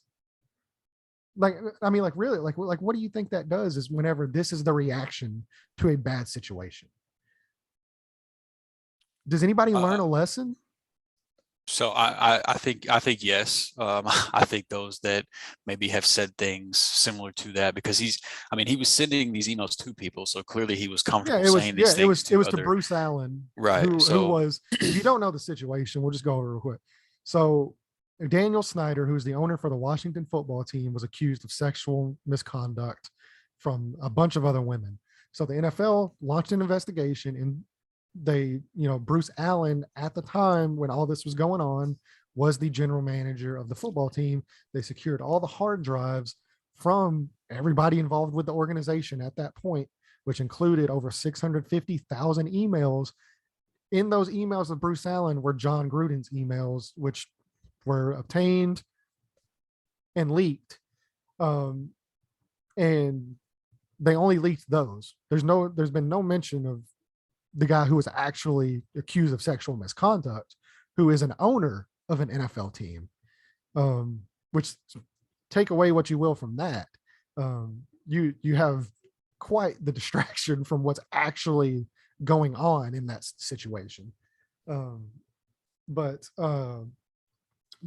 Really, what do you think that does is whenever this is the reaction to a bad situation? Does anybody learn a lesson? So I think yes. I think those that maybe have said things similar to that, because he was sending these emails to people, so clearly he was comfortable saying these things. It was to Bruce Allen, right? Who was, if you don't know the situation, we'll just go over real quick. So Daniel Snyder, who's the owner for the Washington football team, was accused of sexual misconduct from a bunch of other women. So the NFL launched an investigation, and they, Bruce Allen at the time when all this was going on was the general manager of the football team. They secured all the hard drives from everybody involved with the organization at that point, which included over 650,000 emails. In those emails of Bruce Allen were John Gruden's emails, which were obtained and leaked. And they only leaked those. There's been no mention of the guy who was actually accused of sexual misconduct, who is an owner of an NFL team. Which, take away what you will from that. You have quite the distraction from what's actually going on in that situation. But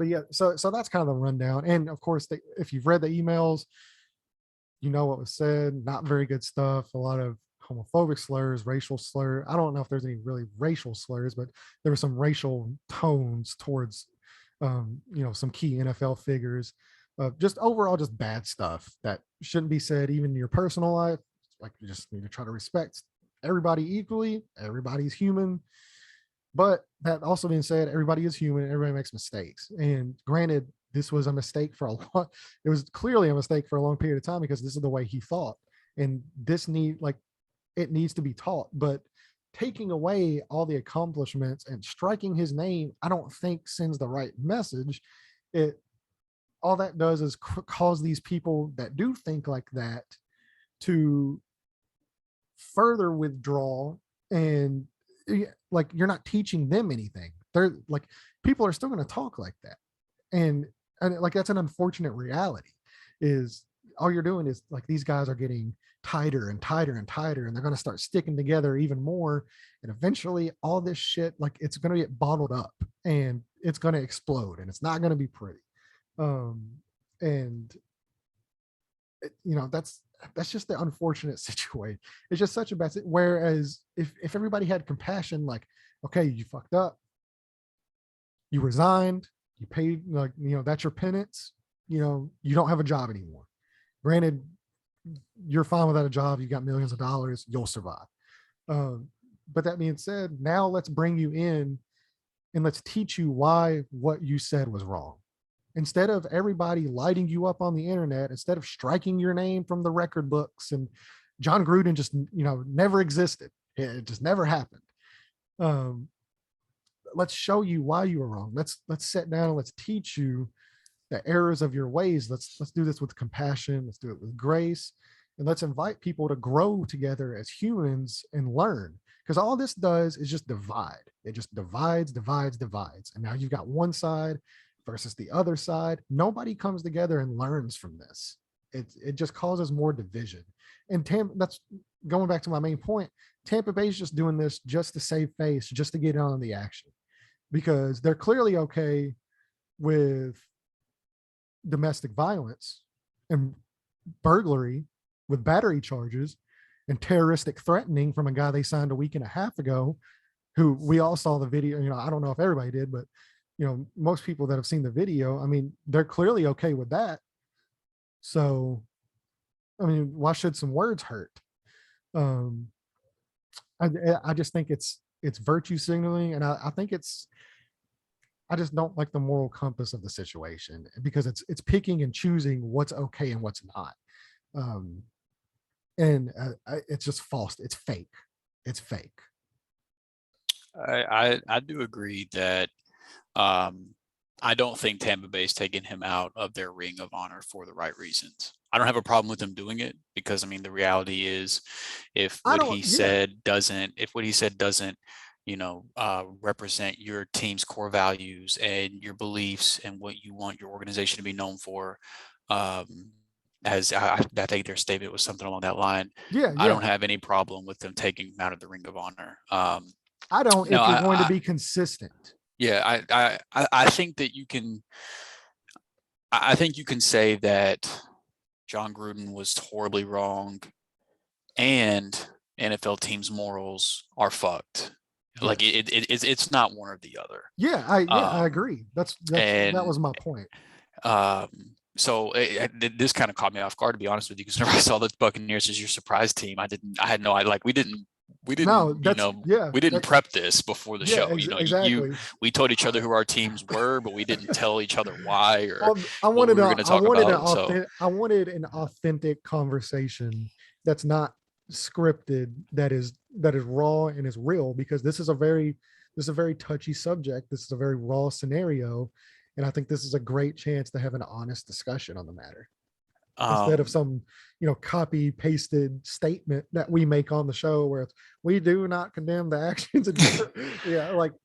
yeah, so that's kind of the rundown. And of course, if you've read the emails, you know what was said. Not very good stuff. A lot of homophobic slurs, racial slur. I don't know if there's any really racial slurs, but there were some racial tones towards, some key NFL figures. Just overall, just bad stuff that shouldn't be said, even in your personal life. Like, you just need to try to respect everybody equally. Everybody's human. But that also being said, everybody is human. Everybody makes mistakes. And granted, this was a mistake for a long. It was clearly a mistake for a long period of time, because this is the way he thought, and it needs to be taught. But taking away all the accomplishments and striking his name, I don't think sends the right message. All that does is cause these people that do think like that to further withdraw, and you're not teaching them anything. They're like, people are still going to talk like that, and that's an unfortunate reality. Is all you're doing is, like, these guys are getting tighter and tighter and tighter, and they're going to start sticking together even more, and eventually all this shit, it's going to get bottled up, and it's going to explode, and it's not going to be pretty. That's just the unfortunate situation. It's just such a bad. Whereas if everybody had compassion, like, okay, you fucked up, you resigned, you paid, that's your penance. You don't have a job anymore. Granted, you're fine without a job. You got millions of dollars. You'll survive. But that being said, now let's bring you in and let's teach you why what you said was wrong. Instead of everybody lighting you up on the internet, instead of striking your name from the record books, and John Gruden just, never existed. It just never happened. Let's show you why you were wrong. Let's sit down and let's teach you the errors of your ways. Let's do this with compassion. Let's do it with grace. And let's invite people to grow together as humans and learn. Because all this does is just divide. It just divides. And now you've got one side versus the other side. Nobody comes together and learns from this. It just causes more division. And that's going back to my main point. Tampa Bay's just doing this just to save face, just to get on the action, because they're clearly okay with domestic violence and burglary with battery charges and terroristic threatening from a guy they signed a week and a half ago, who we all saw the video. I don't know if everybody did, but most people that have seen the video, I mean, they're clearly okay with that. So, I mean, why should some words hurt? Um, I just think it's virtue signaling, and I think I just don't like the moral compass of the situation, because it's picking and choosing what's okay and what's not. Um, and it's just false. It's fake. It's fake. I do agree that I don't think Tampa Bay is taking him out of their ring of honor for the right reasons. I don't have a problem with him doing it, because I mean, the reality is, if what he said doesn't represent your team's core values and your beliefs and what you want your organization to be known for, as I think their statement was something along that line. I don't have any problem with them taking him out of the ring of honor. I don't, if you're going to be consistent. Yeah, I think that you can. I think you can say that John Gruden was horribly wrong, and NFL teams' morals are fucked. Yes. Like it's not one or the other. Yeah, I agree. That was my point. So this kind of caught me off guard, to be honest with you, because whenever I saw the Buccaneers as your surprise team, I had no idea. Like we didn't prep this before the show. Exactly. We told each other who our teams were, but we didn't tell each other why or I wanted an authentic conversation that's not scripted, that is raw and is real, because this is a very touchy subject. This is a very raw scenario, and I think this is a great chance to have an honest discussion on the matter, instead of some copy pasted statement that we make on the show where we do not condemn the actions of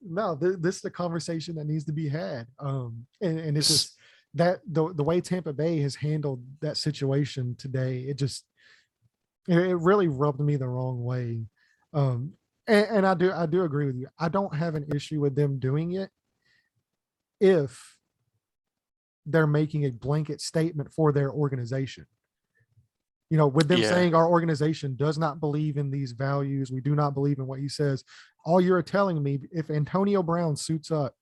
no, this is a conversation that needs to be had. And it's just that the way Tampa Bay has handled that situation today, it really rubbed me the wrong way. And I do agree with you. I don't have an issue with them doing it if they're making a blanket statement for their organization. With them saying our organization does not believe in these values, we do not believe in what he says. All you're telling me, if Antonio Brown suits up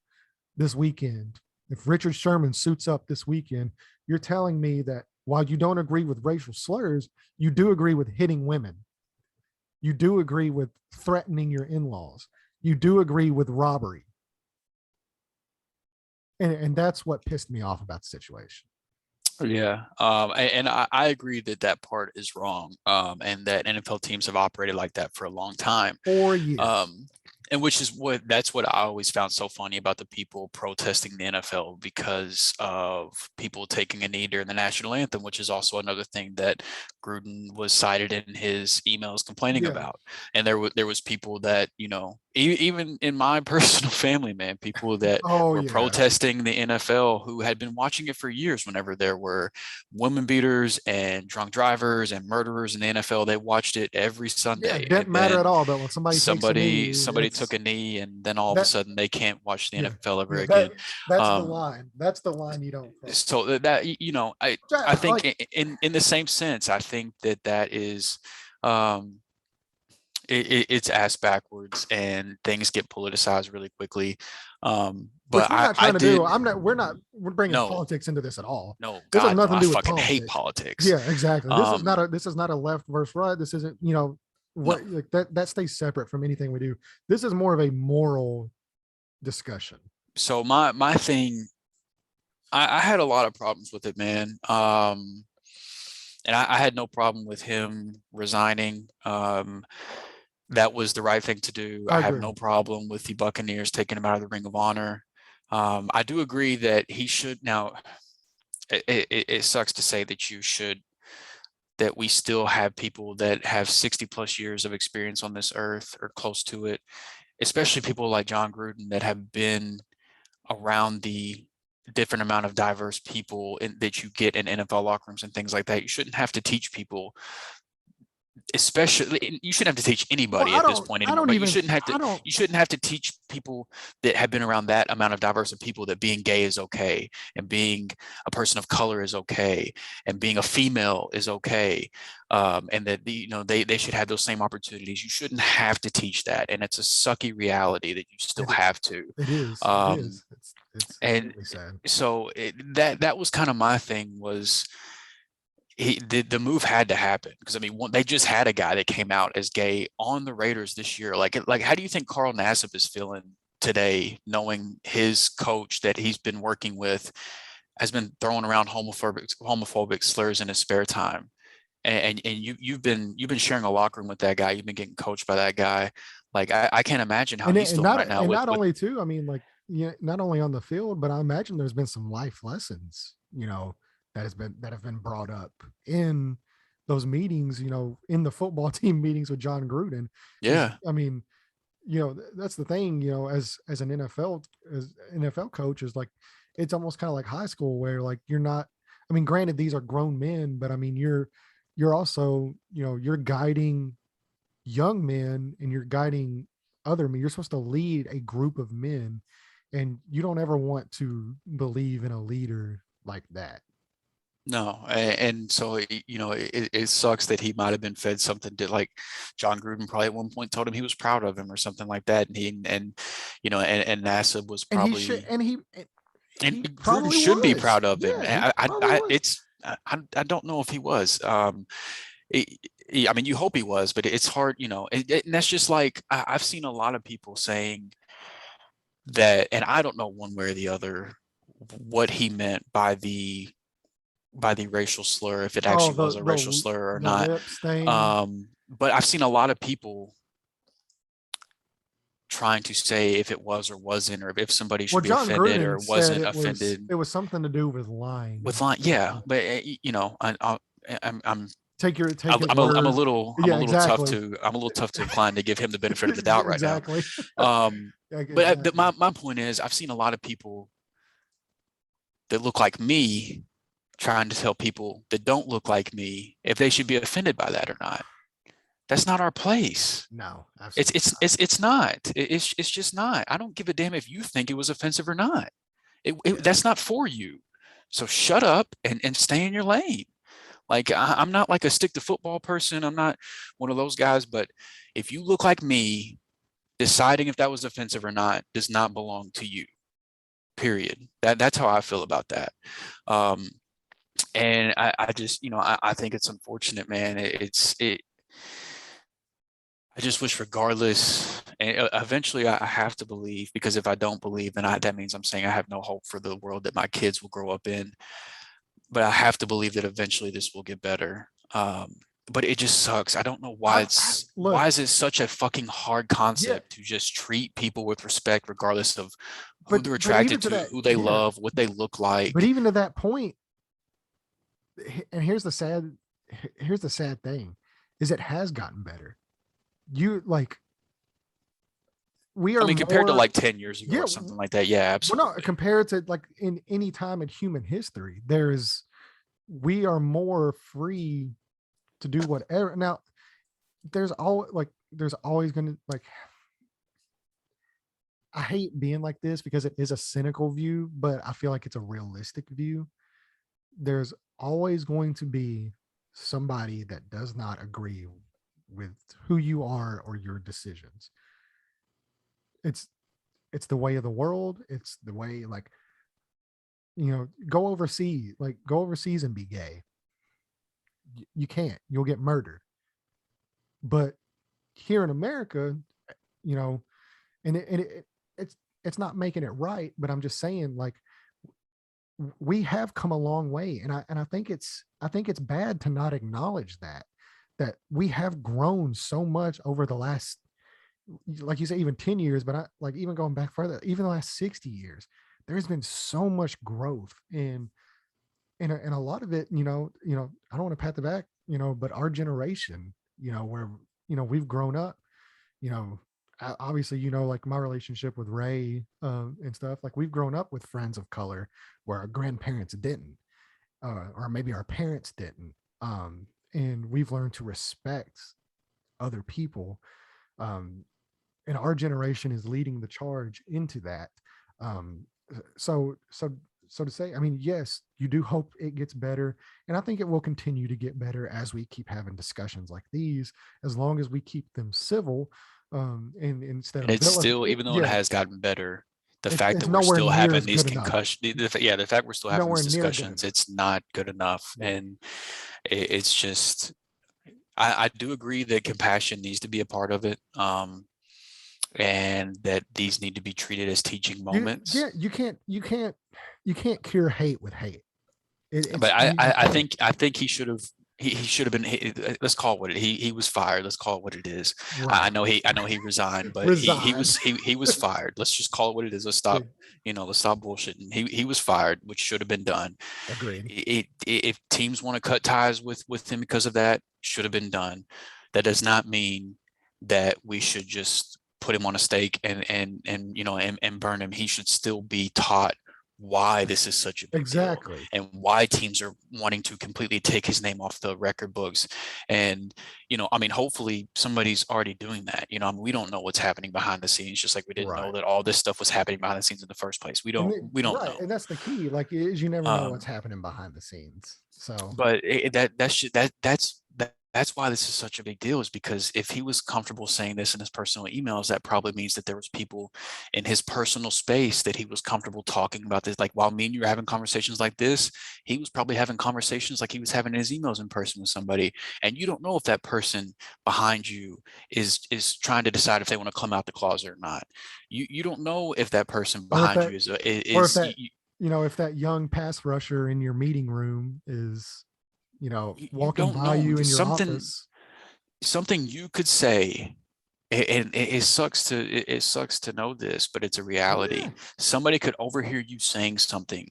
this weekend, if Richard Sherman suits up this weekend, you're telling me that while you don't agree with racial slurs, you do agree with hitting women. You do agree with threatening your in-laws. You do agree with robbery. And that's what pissed me off about the situation. Yeah. And I agree that part is wrong. And that NFL teams have operated like that for a long time. 4 years. And that's what I always found so funny about the people protesting the NFL, because of people taking a knee during the national anthem, which is also another thing that Gruden was cited in his emails complaining about. And there was people that, even in my personal family, man, people that were protesting the NFL who had been watching it for years. Whenever there were women beaters and drunk drivers and murderers in the NFL, they watched it every Sunday. It didn't matter at all. But when somebody took a knee, and then all of a sudden they can't watch the NFL ever again. That's the line. That's the line you don't cross. So that I think in the same sense, I think that is it's ass backwards, and things get politicized really quickly. But we're bringing politics into this at all. No, this has nothing to do with fucking politics. Hate politics. Yeah, exactly. This is not a left versus right. This isn't, like that stays separate from anything we do. This is more of a moral discussion. So my thing, I had a lot of problems with it, man. And I had no problem with him resigning. That was the right thing to do. I have no problem with the Buccaneers taking him out of the Ring of Honor. I do agree that he should. Now, it sucks to say that we still have people that have 60 plus years of experience on this earth or close to it, especially people like John Gruden that have been around the different amount of diverse people that you get in NFL locker rooms and things like that. You shouldn't have to teach people especially, you shouldn't have to teach anybody at this point anymore, but you shouldn't have to teach people that have been around that amount of diverse of people that being gay is okay, and being a person of color is okay, and being a female is okay, and that they should have those same opportunities. You shouldn't have to teach that, and it's a sucky reality that you still have to. It is. It is. It's and really sad. So that was kind of my thing, was the move had to happen, because I mean, they just had a guy that came out as gay on the Raiders this year. Like how do you think Carl Nassib is feeling today, knowing his coach that he's been working with has been throwing around homophobic slurs in his spare time, and you've been sharing a locker room with that guy, you've been getting coached by that guy. Like I can't imagine how he's feeling right now. And not only too, I mean, like, not only on the field, but I imagine there's been some life lessons, that have been brought up in those meetings, in the football team meetings with John Gruden. Yeah. I mean, that's the thing, as an NFL coach, is like, it's almost kind of like high school, where like, you're not, I mean, granted, these are grown men, but I mean, you're also, you're guiding young men, and you're guiding other men. You're supposed to lead a group of men, and you don't ever want to believe in a leader like that. No, and so it sucks that he might have been fed something that, like, John Gruden probably at one point told him he was proud of him or something like that, and Nassib was probably, and Gruden should be proud of him. I don't know if he was. I mean, you hope he was, but it's hard, and that's just like, I've seen a lot of people saying that, and I don't know one way or the other what he meant by the racial slur, if it actually was a racial slur or not. But I've seen a lot of people trying to say if it was or wasn't, or if somebody should be John offended Gruden or wasn't offended. It was something to do with lying. Yeah, but I'm a little tough to inclined to give him the benefit of the doubt right now. But my point is, I've seen a lot of people that look like me trying to tell people that don't look like me if they should be offended by that or not. That's not our place. No, absolutely it's not. It's just not. I don't give a damn if you think it was offensive or not. That's not for you. So shut up and stay in your lane. Like, I'm not like a stick to football person. I'm not one of those guys. But if you look like me, deciding if that was offensive or not does not belong to you. Period. That's how I feel about that. And I just, I think it's unfortunate, man. I just wish, regardless, and eventually I have to believe, because if I don't believe, then that means I'm saying I have no hope for the world that my kids will grow up in. But I have to believe that eventually this will get better. But it just sucks. I don't know why why is it such a fucking hard concept to just treat people with respect, regardless of who they're attracted to, who they love, what they look like. But even to that point, and here's the sad thing, is it has gotten better. We are, compared to like 10 years ago or something like that. Yeah, absolutely. Well, no, compared to like in any time in human history, we are more free to do whatever. Now, there's always going to, like, I hate being like this because it is a cynical view, but I feel like it's a realistic view. There's always going to be somebody that does not agree with who you are or your decisions. It's the way of the world. It's the way, like, go overseas and be gay. You can't. You'll get murdered. But here in America, and it's not making it right, but I'm just saying, like, we have come a long way, and I think it's bad to not acknowledge that we have grown so much over the last, like you say, even 10 years, but even going back further, even the last 60 years, there's been so much growth, and a lot of it, I don't want to pat the back, but our generation, where, we've grown up, obviously, like my relationship with Ray and stuff, like, we've grown up with friends of color where our grandparents didn't, or maybe our parents didn't. and we've learned to respect other people. And our generation is leading the charge into that. Um, so to say, I mean, yes, you do hope it gets better, and I think it will continue to get better as we keep having discussions like these, as long as we keep them civil, and instead And of it's still, even though it yeah, has gotten better, the fact it's that we're nowhere still near having as these good enough. concussions, the fact we're still having Nowhere these near good discussions, enough. it's not good enough. Yeah. And it's just, I do agree that compassion needs to be a part of it. And that these need to be treated as teaching moments. You can't cure hate with hate. But You can't. I think he should have been, let's call it what he was fired. Let's call it what it is. Right. I know he resigned, but Resign. he was fired. Let's just call it what it is. Let's stop, let's stop bullshitting. He was fired, which should have been done. Agreed. If teams want to cut ties with him because of that, should have been done. That does not mean that we should just put him on a stake and burn him. He should still be taught why this is such a big deal and why teams are wanting to completely take his name off the record books. And, I mean, hopefully somebody's already doing that. We don't know what's happening behind the scenes, just like we didn't know that all this stuff was happening behind the scenes in the first place. We don't know. And that's the key. Like, is you never know what's happening behind the scenes. So, but that's why this is such a big deal, is because if he was comfortable saying this in his personal emails, that probably means that there was people in his personal space that he was comfortable talking about this. Like, while me and you are having conversations like this, he was probably having conversations like he was having in his emails in person with somebody. And you don't know if that person behind you is trying to decide if they want to come out the closet or not. You don't know if that person behind you if that young pass rusher in your meeting room is, walking don't by know. you in your office. Something you could say, and it sucks to know this, but it's a reality. Yeah. Somebody could overhear you saying something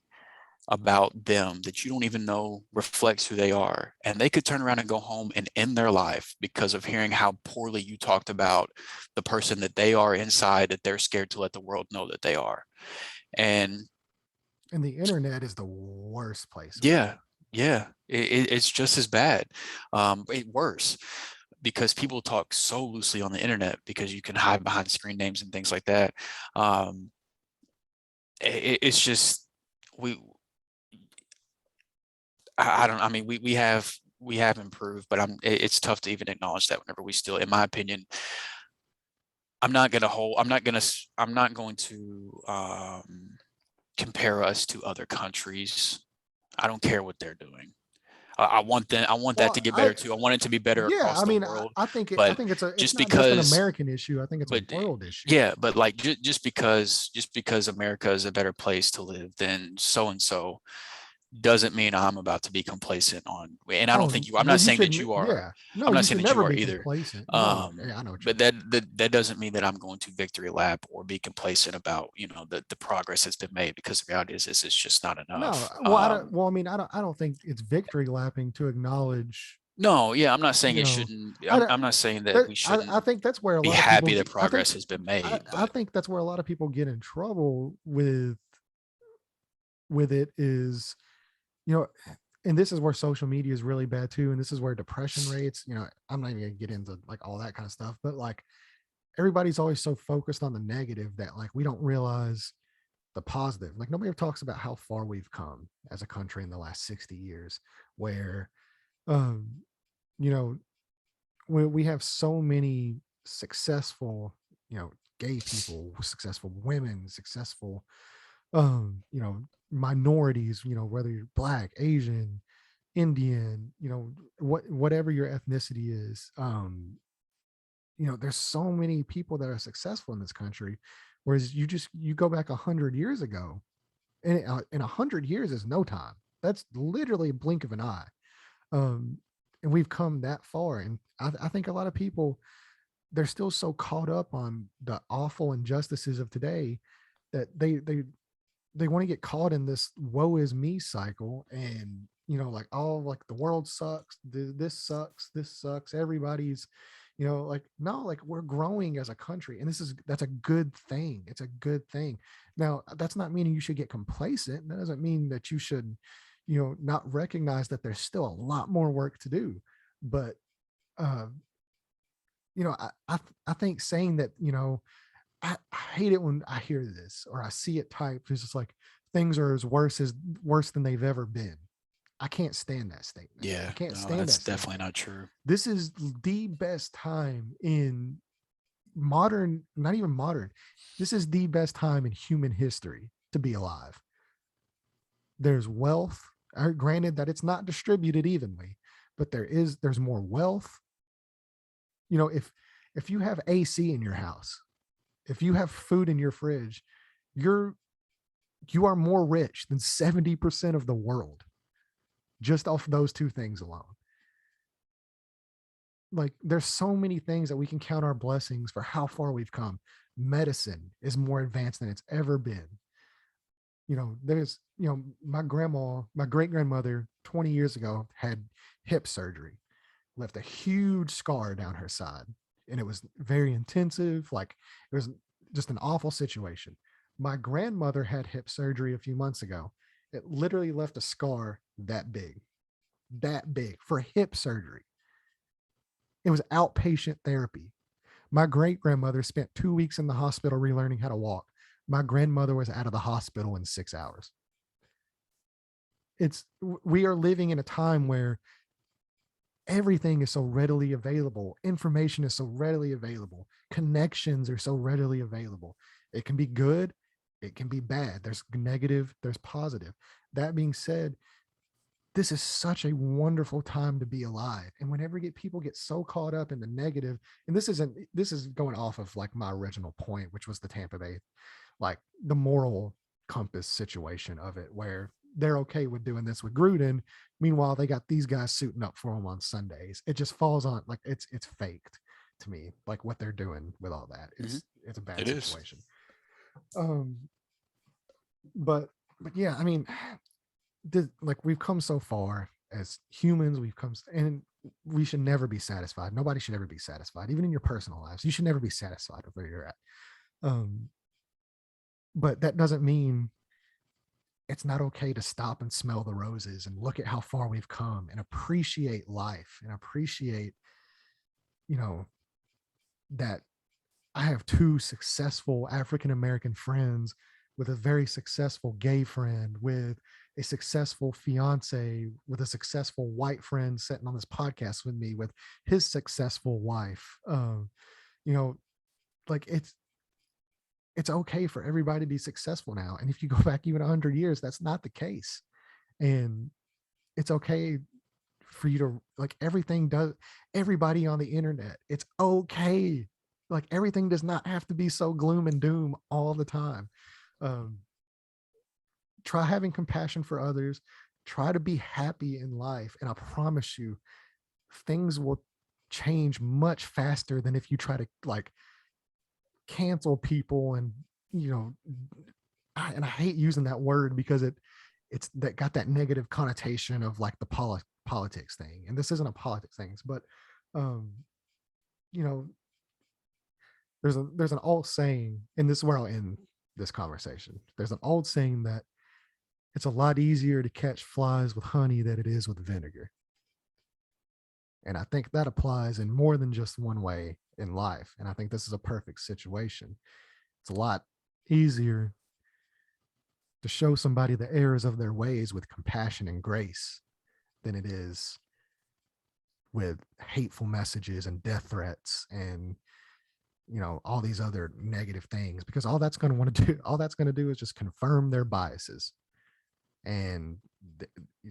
about them that you don't even know reflects who they are, and they could turn around and go home and end their life because of hearing how poorly you talked about the person that they are inside, that they're scared to let the world know that they are. And the internet is the worst place. Yeah. It's just as bad, worse, because people talk so loosely on the internet because you can hide behind screen names and things like that. It's just we have improved, but it's tough to even acknowledge that whenever we still, in my opinion, I'm not going to compare us to other countries. I don't care what they're doing. I want that to get better too. I want it to be better across the world. I think it's not just an American issue. I think it's a world issue. Yeah, but like just because America is a better place to live than so and so doesn't mean I'm about to be complacent on. And I don't think you. I'm not saying that you are. Yeah. No, I'm not saying that you are either. Complacent. I know. But that doesn't mean that I'm going to victory lap or be complacent about the progress that's been made, because the reality is it's just not enough. No, I don't think it's victory lapping to acknowledge. No, yeah, I'm not saying it shouldn't. I'm not saying that we shouldn't. I think that's where a lot of people be happy that progress has been made. I think that's where a lot of people get in trouble with it is, and this is where social media is really bad too. And this is where depression rates, I'm not even gonna get into like all that kind of stuff, but like everybody's always so focused on the negative that like we don't realize the positive. Like nobody ever talks about how far we've come as a country in the last 60 years, where, we have so many successful, gay people, successful women, successful, minorities, whether you're Black, Asian, Indian, whatever your ethnicity is, there's so many people that are successful in this country. Whereas you go back 100 years ago, and in 100 years is no time. That's literally a blink of an eye. And we've come that far. And I think a lot of people, they're still so caught up on the awful injustices of today that they want to get caught in this woe is me cycle. And, like, oh, like the world sucks. This sucks. Everybody's, like, no, like we're growing as a country, and that's a good thing. It's a good thing. Now, that's not meaning you should get complacent. That doesn't mean that you should, not recognize that there's still a lot more work to do. But you know, I think saying that, you know, I hate it when I hear this or I see it typed. It's just like things are worse than they've ever been. I can't stand that statement. Yeah, I can't no, stand that's that statement. definitely not true. This is the best time in modern, not even modern. This is the best time in human history to be alive. There's wealth. Granted that it's not distributed evenly, but there's more wealth. You know, if you have AC in your house, if you have food in your fridge, you're you are more rich than 70% of the world just off those two things alone. Like there's so many things that we can count our blessings for how far we've come. Medicine is more advanced than it's ever been. You know, there's, you know, my grandma, my great grandmother 20 years ago had hip surgery, left a huge scar down her side. And it was very intensive. Like it was just an awful situation. My grandmother had hip surgery a few months ago. It literally left a scar that big for hip surgery. It was outpatient therapy. My great grandmother spent 2 weeks in the hospital relearning how to walk. My grandmother was out of the hospital in 6 hours. We are living in a time where everything is so readily available. Information is so readily available. Connections are so readily available. It can be good. It can be bad. There's negative, there's positive. That being said, this is such a wonderful time to be alive. And whenever people get so caught up in the negative, and this is going off of like my original point, which was the Tampa Bay, like the moral compass situation of it, where they're okay with doing this with Gruden. Meanwhile, they got these guys suiting up for them on Sundays. It just falls on like it's faked to me. Like what they're doing with all that, it's a bad situation. But yeah, I mean, like we've come so far as humans. And we should never be satisfied. Nobody should ever be satisfied, even in your personal lives. You should never be satisfied with where you're at. But that doesn't mean it's not okay to stop and smell the roses and look at how far we've come and appreciate life and appreciate, you know, that I have two successful African American friends, with a very successful gay friend, with a successful fiance, with a successful white friend sitting on this podcast with me, with his successful wife. You know, like it's okay for everybody to be successful now. And if you go back even 100 years, that's not the case. And it's okay for you to like everybody on the internet. It's okay. Like everything does not have to be so gloom and doom all the time. Try having compassion for others. Try to be happy in life. And I promise you, things will change much faster than if you try to like cancel people. And you know, I hate using that word because it's that got that negative connotation of like the politics thing. And this isn't a politics thing, but you know, there's an old saying, and this is where I'll end this conversation. There's an old saying that it's a lot easier to catch flies with honey than it is with vinegar. And I think that applies in more than just one way in life. And I think this is a perfect situation. It's a lot easier to show somebody the errors of their ways with compassion and grace than it is with hateful messages and death threats and, you know, all these other negative things, because all that's going to do is just confirm their biases, and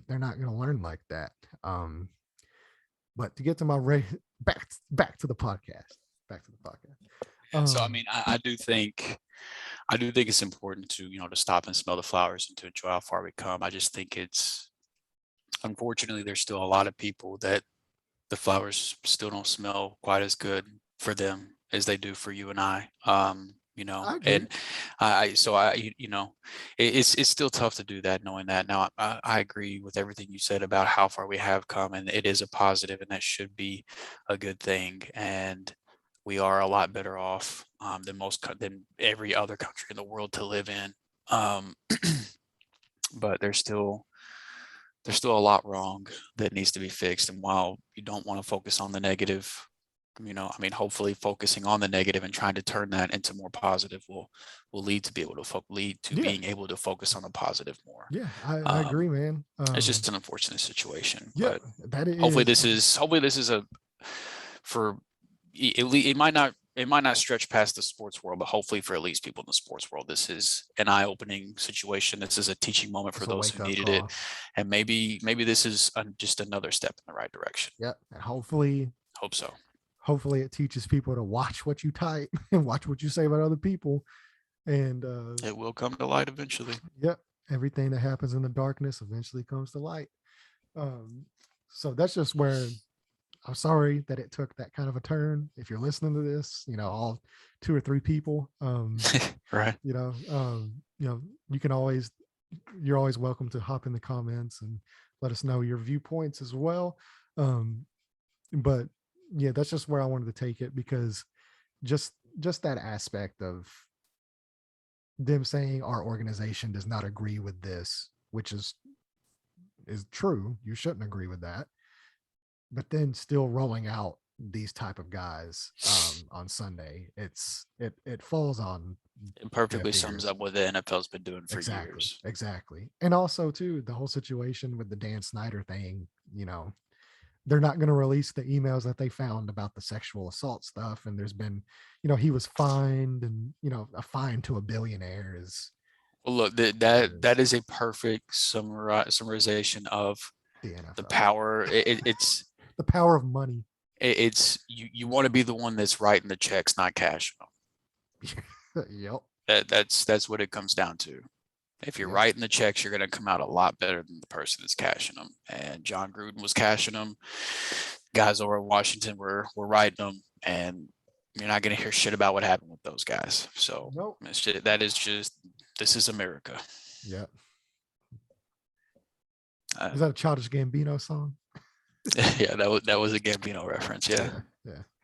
they're not going to learn like that. But to get to my back to the podcast. So I mean, I do think it's important to, you know, to stop and smell the flowers and to enjoy how far we come. I just think it's, unfortunately, there's still a lot of people that the flowers still don't smell quite as good for them as they do for you and I. You know, and you know, it's still tough to do that, knowing that. Now, I agree with everything you said about how far we have come, and it is a positive, and that should be a good thing. And we are a lot better off than every other country in the world to live in. But there's still there's still a lot wrong that needs to be fixed. And while you don't want to focus on the negative, hopefully focusing on the negative and trying to turn that into more positive will lead to being able to focus on the positive more. Yeah, I agree, man. It's just an unfortunate situation. Yeah, but that is. Hopefully this is it might not stretch past the sports world, but hopefully for at least people in the sports world, this is an eye-opening situation. This is a teaching moment for those who needed it, and maybe this is just another step in the right direction. Yeah, and hopefully, hope so. Hopefully, it teaches people to watch what you type and watch what you say about other people, and it will come to light eventually. Yep, everything that happens in the darkness eventually comes to light. So that's just where. I'm sorry that it took that kind of a turn. If you're listening to this, all 2 or 3 people, right. You're always welcome to hop in the comments and let us know your viewpoints as well. But yeah, that's just where I wanted to take it, because just that aspect of them saying our organization does not agree with this, which is true. You shouldn't agree with that. But then still rolling out these type of guys on Sunday, it falls on. It perfectly sums up what the NFL's been doing for years. Exactly. And also too, the whole situation with the Dan Snyder thing, they're not going to release the emails that they found about the sexual assault stuff. And there's been, he was fined, and, a fine to a billionaire is. Well, look, that is a perfect summarization of the NFL. The power. It's the power of money. It's you want to be the one that's writing the checks, not cashing them. Yep. That's what it comes down to. If you're writing the checks, you're going to come out a lot better than the person that's cashing them. And John Gruden was cashing them. Guys over in Washington were writing them, and you're not going to hear shit about what happened with those guys. So this is America. Yeah. Is that a Childish Gambino song? Yeah, that was a Gambino reference. Yeah,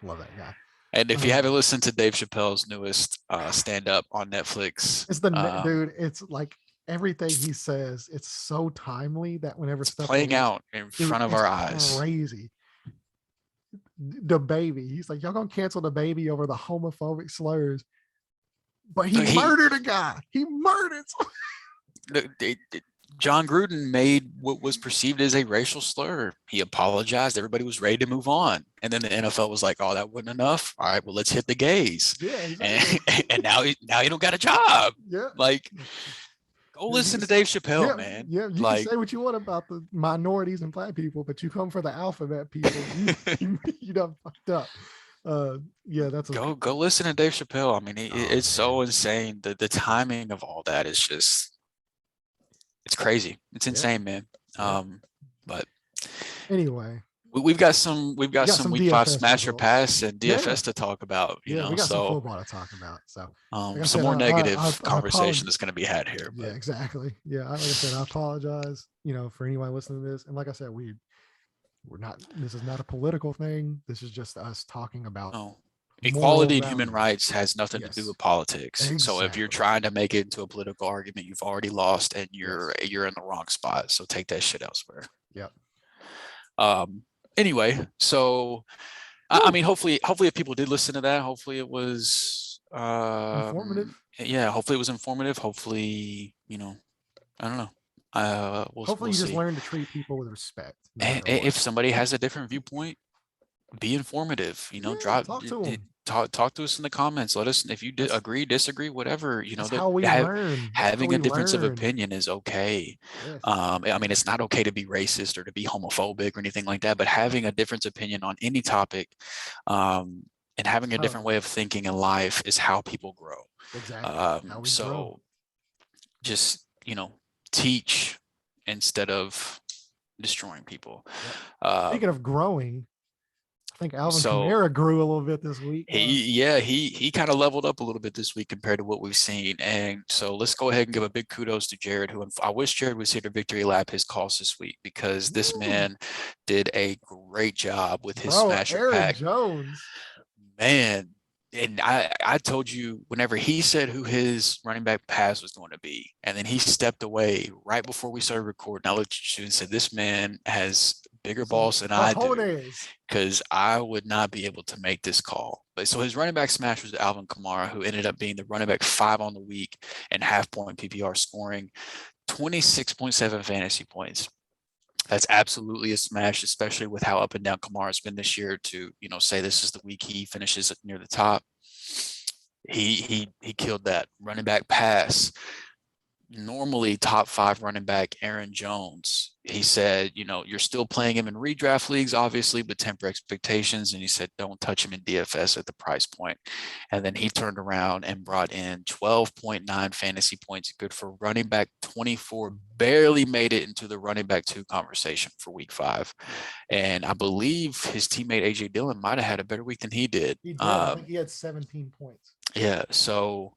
love that guy. And if you haven't listened to Dave Chappelle's newest stand-up on Netflix, it's dude. It's like everything he says. It's so timely that whenever stuff playing out in front of our eyes, crazy. The baby. He's like, y'all gonna cancel the baby over the homophobic slurs, but he murdered a guy. He murdered. John Gruden made what was perceived as a racial slur. He apologized. Everybody was ready to move on. And then the NFL was like, oh, that wasn't enough. All right, well, let's hit the gays. Yeah, exactly. And now you don't got a job. Yeah. Like, go listen to Dave Chappelle, man. Yeah, you can say what you want about the minorities and black people, but you come for the alphabet people, you done fucked up. That's go listen to Dave Chappelle. I mean, it's so insane. The timing of all that is just, it's crazy. It's insane, man. But anyway, we've got some week 5 Smash or Pass and DFS to talk about. We got some football to talk about. So some more negative conversation that's going to be had here. But. Yeah, exactly. Yeah, like I said, I apologize. For anyone listening to this, and like I said, we're not. This is not a political thing. This is just us talking about. Equality and human rights has nothing to do with politics. Exactly. So if you're trying to make it into a political argument, you've already lost, and you're in the wrong spot. So take that shit elsewhere. Yep. Anyway, so I mean, hopefully if people did listen to that, hopefully it was informative. Yeah, hopefully it was informative. Hopefully, I don't know. Hopefully you just learn to treat people with respect. And if somebody has a different viewpoint, be informative. Talk to us in the comments. Let us, if you agree, disagree, whatever. Having a difference of opinion is okay. Yes. I mean, it's not okay to be racist or to be homophobic or anything like that, but having a different opinion on any topic, and having a different way of thinking in life is how people grow. Exactly. Grow. Just teach instead of destroying people. Yep. Speaking of growing, I think Alvin Kamara grew a little bit this week. He kind of leveled up a little bit this week compared to what we've seen. And so let's go ahead and give a big kudos to Jared, who I wish Jared was here to victory lap his calls this week, because this man did a great job with his smasher Aaron pack. Jones. Man, and I told you whenever he said who his running back pass was going to be, and then he stepped away right before we started recording. I looked at you and said, "This man has bigger Some balls than I do," cojones. because I would not be able to make this call. But so his running back smash was Alvin Kamara, who ended up being the running back 5 on the week and half point PPR, scoring 26.7 fantasy points. That's absolutely a smash, especially with how up and down Kamara's been this year. To say this is the week he finishes near the top. He killed that running back pass. Normally top 5 running back Aaron Jones, he said, you're still playing him in redraft leagues, obviously, but temper expectations. And he said, don't touch him in DFS at the price point. And then he turned around and brought in 12.9 fantasy points, good for running back 24, barely made it into the running back 2 conversation for week 5. And I believe his teammate AJ Dillon might have had a better week than he did. He did. I think he had 17 points. Yeah. So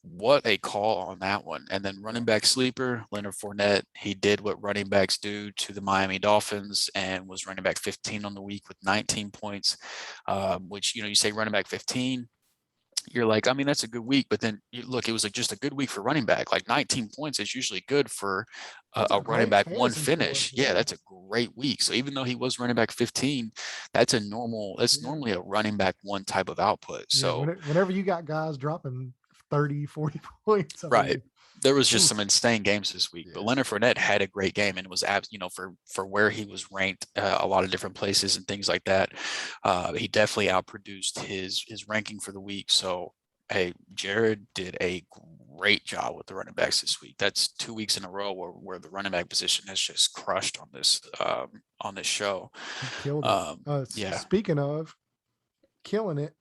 what a call on that one. And then running back sleeper, Leonard Fournette, he did what running backs do to the Miami Dolphins and was running back 15 on the week with 19 points, which, you say running back 15, you're like, I mean, that's a good week. But then you look, it was just a good week for running back. Like 19 points is usually good for a running back 1 finish. Yeah, that's a great week. So even though he was running back 15, that's normally a running back 1 type of output. So whenever you got guys dropping 30, 40 points. Right. There was just some insane games this week, but Leonard Fournette had a great game and was, for where he was ranked, a lot of different places and things like that. He definitely outproduced his ranking for the week. So, hey, Jared did a great job with the running backs this week. That's 2 weeks in a row where the running back position has just crushed on this show. He killed it. Yeah. Speaking of killing it,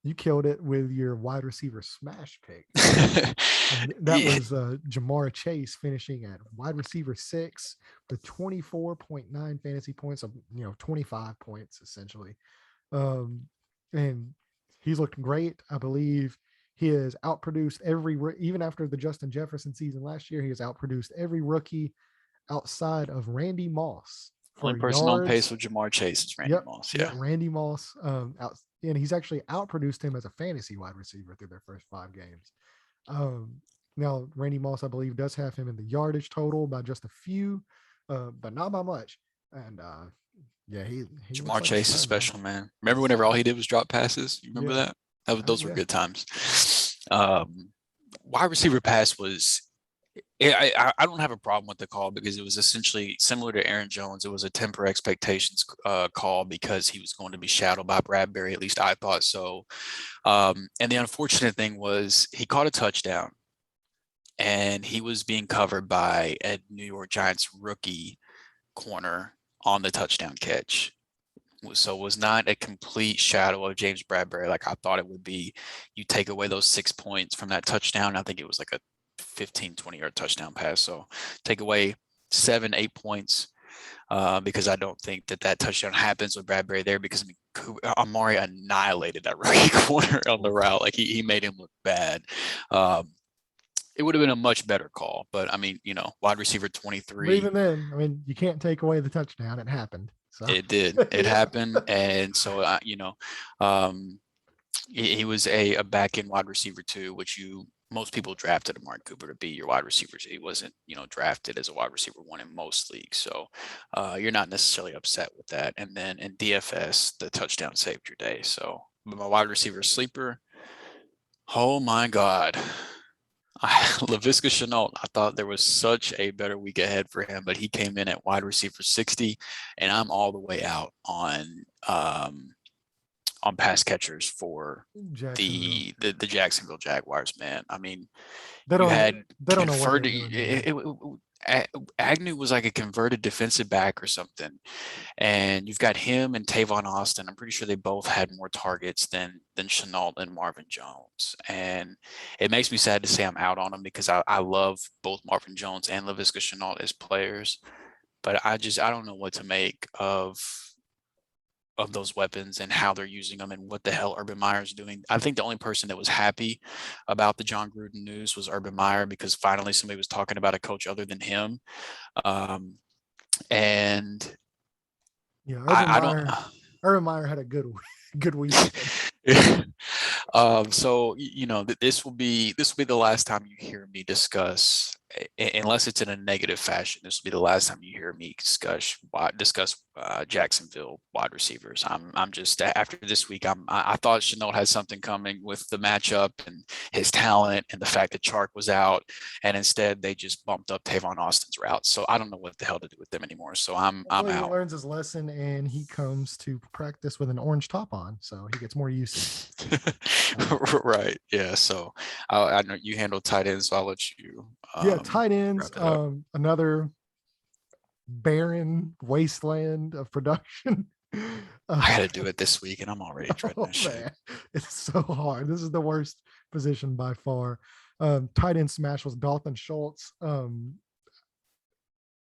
you killed it with your wide receiver smash pick. That was Jamar Chase finishing at wide receiver 6 with 24.9 fantasy points of 25 points essentially. And he's looked great. I believe he has outproduced even after the Justin Jefferson season last year, he has outproduced every rookie outside of Randy Moss. Only person on pace with Jamar Chase is Randy Moss. Yeah, Randy Moss and he's actually outproduced him as a fantasy wide receiver through their first 5 games. Now, Randy Moss, I believe, does have him in the yardage total by just a few, but not by much. And he Jamar Chase is special, man. Remember whenever all he did was drop passes? You remember that? Those were good times. Wide receiver pass was. I don't have a problem with the call because it was essentially similar to Aaron Jones. It was a temper expectations call because he was going to be shadowed by Bradbury. At least I thought so. And the unfortunate thing was he caught a touchdown and he was being covered by a New York Giants rookie corner on the touchdown catch. So it was not a complete shadow of James Bradbury like I thought it would be. You take away those 6 points from that touchdown. I think it was like a 15, 20-yard touchdown pass. So take away 7, 8 points because I don't think that touchdown happens with Bradbury there because Amari annihilated that rookie corner on the route. Like he made him look bad. It would have been a much better call, but I mean, wide receiver 23. But even then, I mean, you can't take away the touchdown. It happened. So. It did. It happened. And so, he was a back-end wide receiver too, which most people drafted Amari Cooper to be your wide receiver. He wasn't, drafted as a wide receiver 1 in most leagues. So you're not necessarily upset with that. And then in DFS, the touchdown saved your day. So my wide receiver sleeper, oh my God. Laviska Shenault, I thought there was such a better week ahead for him, but he came in at wide receiver 60, and I'm all the way out on pass catchers for the Jacksonville Jaguars, man. I mean, they don't know what they're doing. Agnew was like a converted defensive back or something, and you've got him and Tavon Austin. I'm pretty sure they both had more targets than Shenault and Marvin Jones, and it makes me sad to say I'm out on them because I love both Marvin Jones and Laviska Shenault as players, but I don't know what to make of those weapons and how they're using them and what the hell Urban Meyer's doing. I think the only person that was happy about the John Gruden news was Urban Meyer because finally somebody was talking about a coach other than him. And Urban Meyer had a good week. So this will be the last time you hear me discuss, unless it's in a negative fashion. This will be the last time you hear me discuss Jacksonville wide receivers. I'm just, after this week, I thought Shenault had something coming with the matchup and his talent and the fact that Chark was out, and instead they just bumped up Tavon Austin's route. So I don't know what the hell to do with them anymore. So I'm Hopefully out. He learns his lesson and he comes to practice with an orange top on, so he gets more usage. Right. Yeah. So I know you handle tight ends, so I'll let you. Tight ends. Another barren wasteland of production. I got to do it this week, and I'm already dreading that shit. It's so hard. This is the worst position by far. Tight end smash was Dalton Schultz.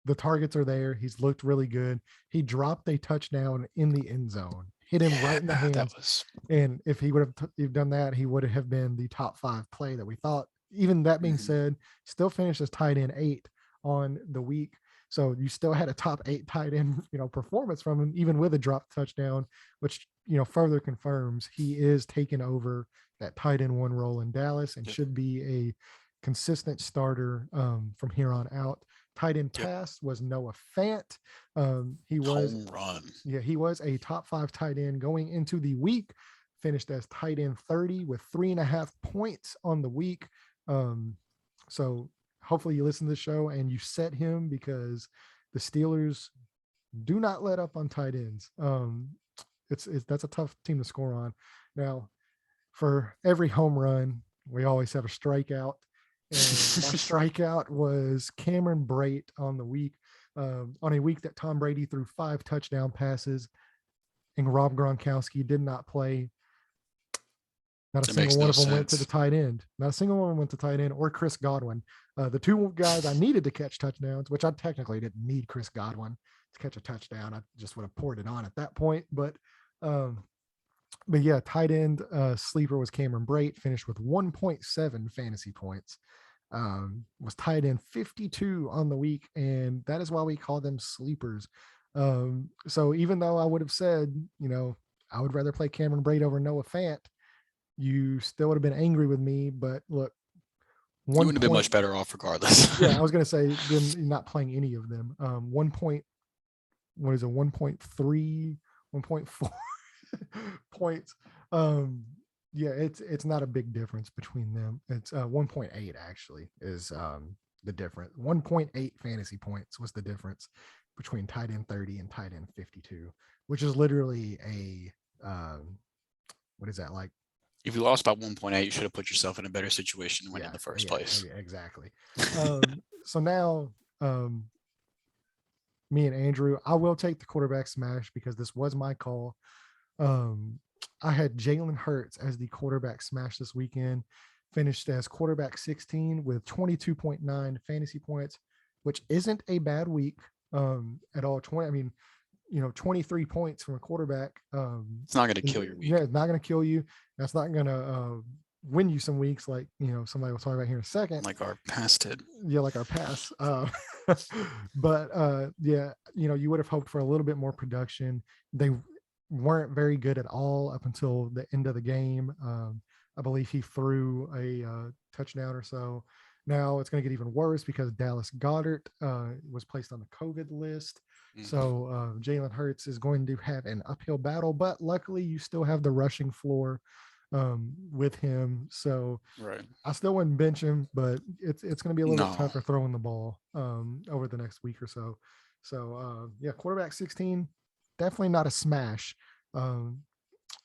The targets are there. He's looked really good. He dropped a touchdown in the end zone, hit him right in the hands. And if he would have done that, he would have been the top 5 play that we thought. Even that being said, still finished as tight end 8 on the week. So you still had a top 8 tight end, performance from him, even with a dropped touchdown, which, further confirms he is taking over that tight end 1 role in Dallas and should be a consistent starter from here on out. Tight end pass was Noah Fant. He was home run. Yeah, he was a top 5 tight end going into the week. Finished as tight end 30 with 3.5 points on the week. So hopefully you listen to the show and you set him, because the Steelers do not let up on tight ends. That's a tough team to score on. Now, for every home run, we always have a strikeout. And my strikeout was Cameron Brate on the week, on a week that Tom Brady threw 5 touchdown passes and Rob Gronkowski did not play. Not a single one of them went to the tight end. Not a single one went to tight end or Chris Godwin. The 2 guys I needed to catch touchdowns, which I technically didn't need Chris Godwin to catch a touchdown. I just would have poured it on at that point. But yeah, tight end sleeper was Cameron Brate, finished with 1.7 fantasy points. Was tight end 52 on the week, and that is why we call them sleepers. So even though I would have said, I would rather play Cameron Brate over Noah Fant, you still would have been angry with me. But look, you wouldn't have been much better off regardless. Yeah, I was going to say then not playing any of them. 1.3, 1.4 points. Yeah, it's not a big difference between them. It's 1.8 actually is the difference. 1.8 fantasy points was the difference between tight end 30 and tight end 52, which is literally a what is that like? If you lost by 1.8, you should have put yourself in a better situation to win in the first place. Exactly. So now, me and Andrew, I will take the quarterback smash because this was my call. I had Jalen Hurts as the quarterback smash this weekend, finished as quarterback 16 with 22.9 fantasy points, which isn't a bad week at all. 23 points from a quarterback. It's not going to kill your week. Yeah, it's not going to kill you. That's not going to win you some weeks, like somebody will talk about here in a second. Like our past did. Yeah, like our past. But yeah, you would have hoped for a little bit more production. They weren't very good at all up until the end of the game. I believe he threw a touchdown or so. Now it's going to get even worse because Dallas Goedert was placed on the COVID list. Mm-hmm. So Jalen Hurts is going to have an uphill battle, but luckily you still have the rushing floor with him. So right. I still wouldn't bench him, but it's going to be a little bit tougher throwing the ball over the next week or so. So yeah, quarterback 16, definitely not a smash.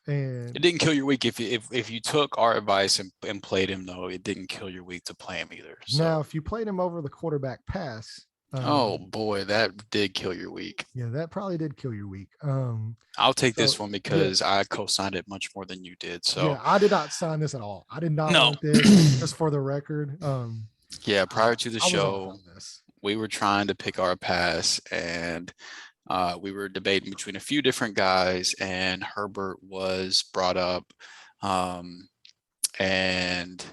And it didn't kill your week if you took our advice and played him, though. It didn't kill your week to play him either. So. Now, if you played him over the quarterback pass, oh boy, that did kill your week. Yeah, that probably did kill your week. I'll take this one because I co-signed it much more than you did. So yeah, I did not sign this at all. I did not want this, just for the record. Yeah, prior to the show, we were trying to pick our pass, and we were debating between a few different guys, and Herbert was brought up. And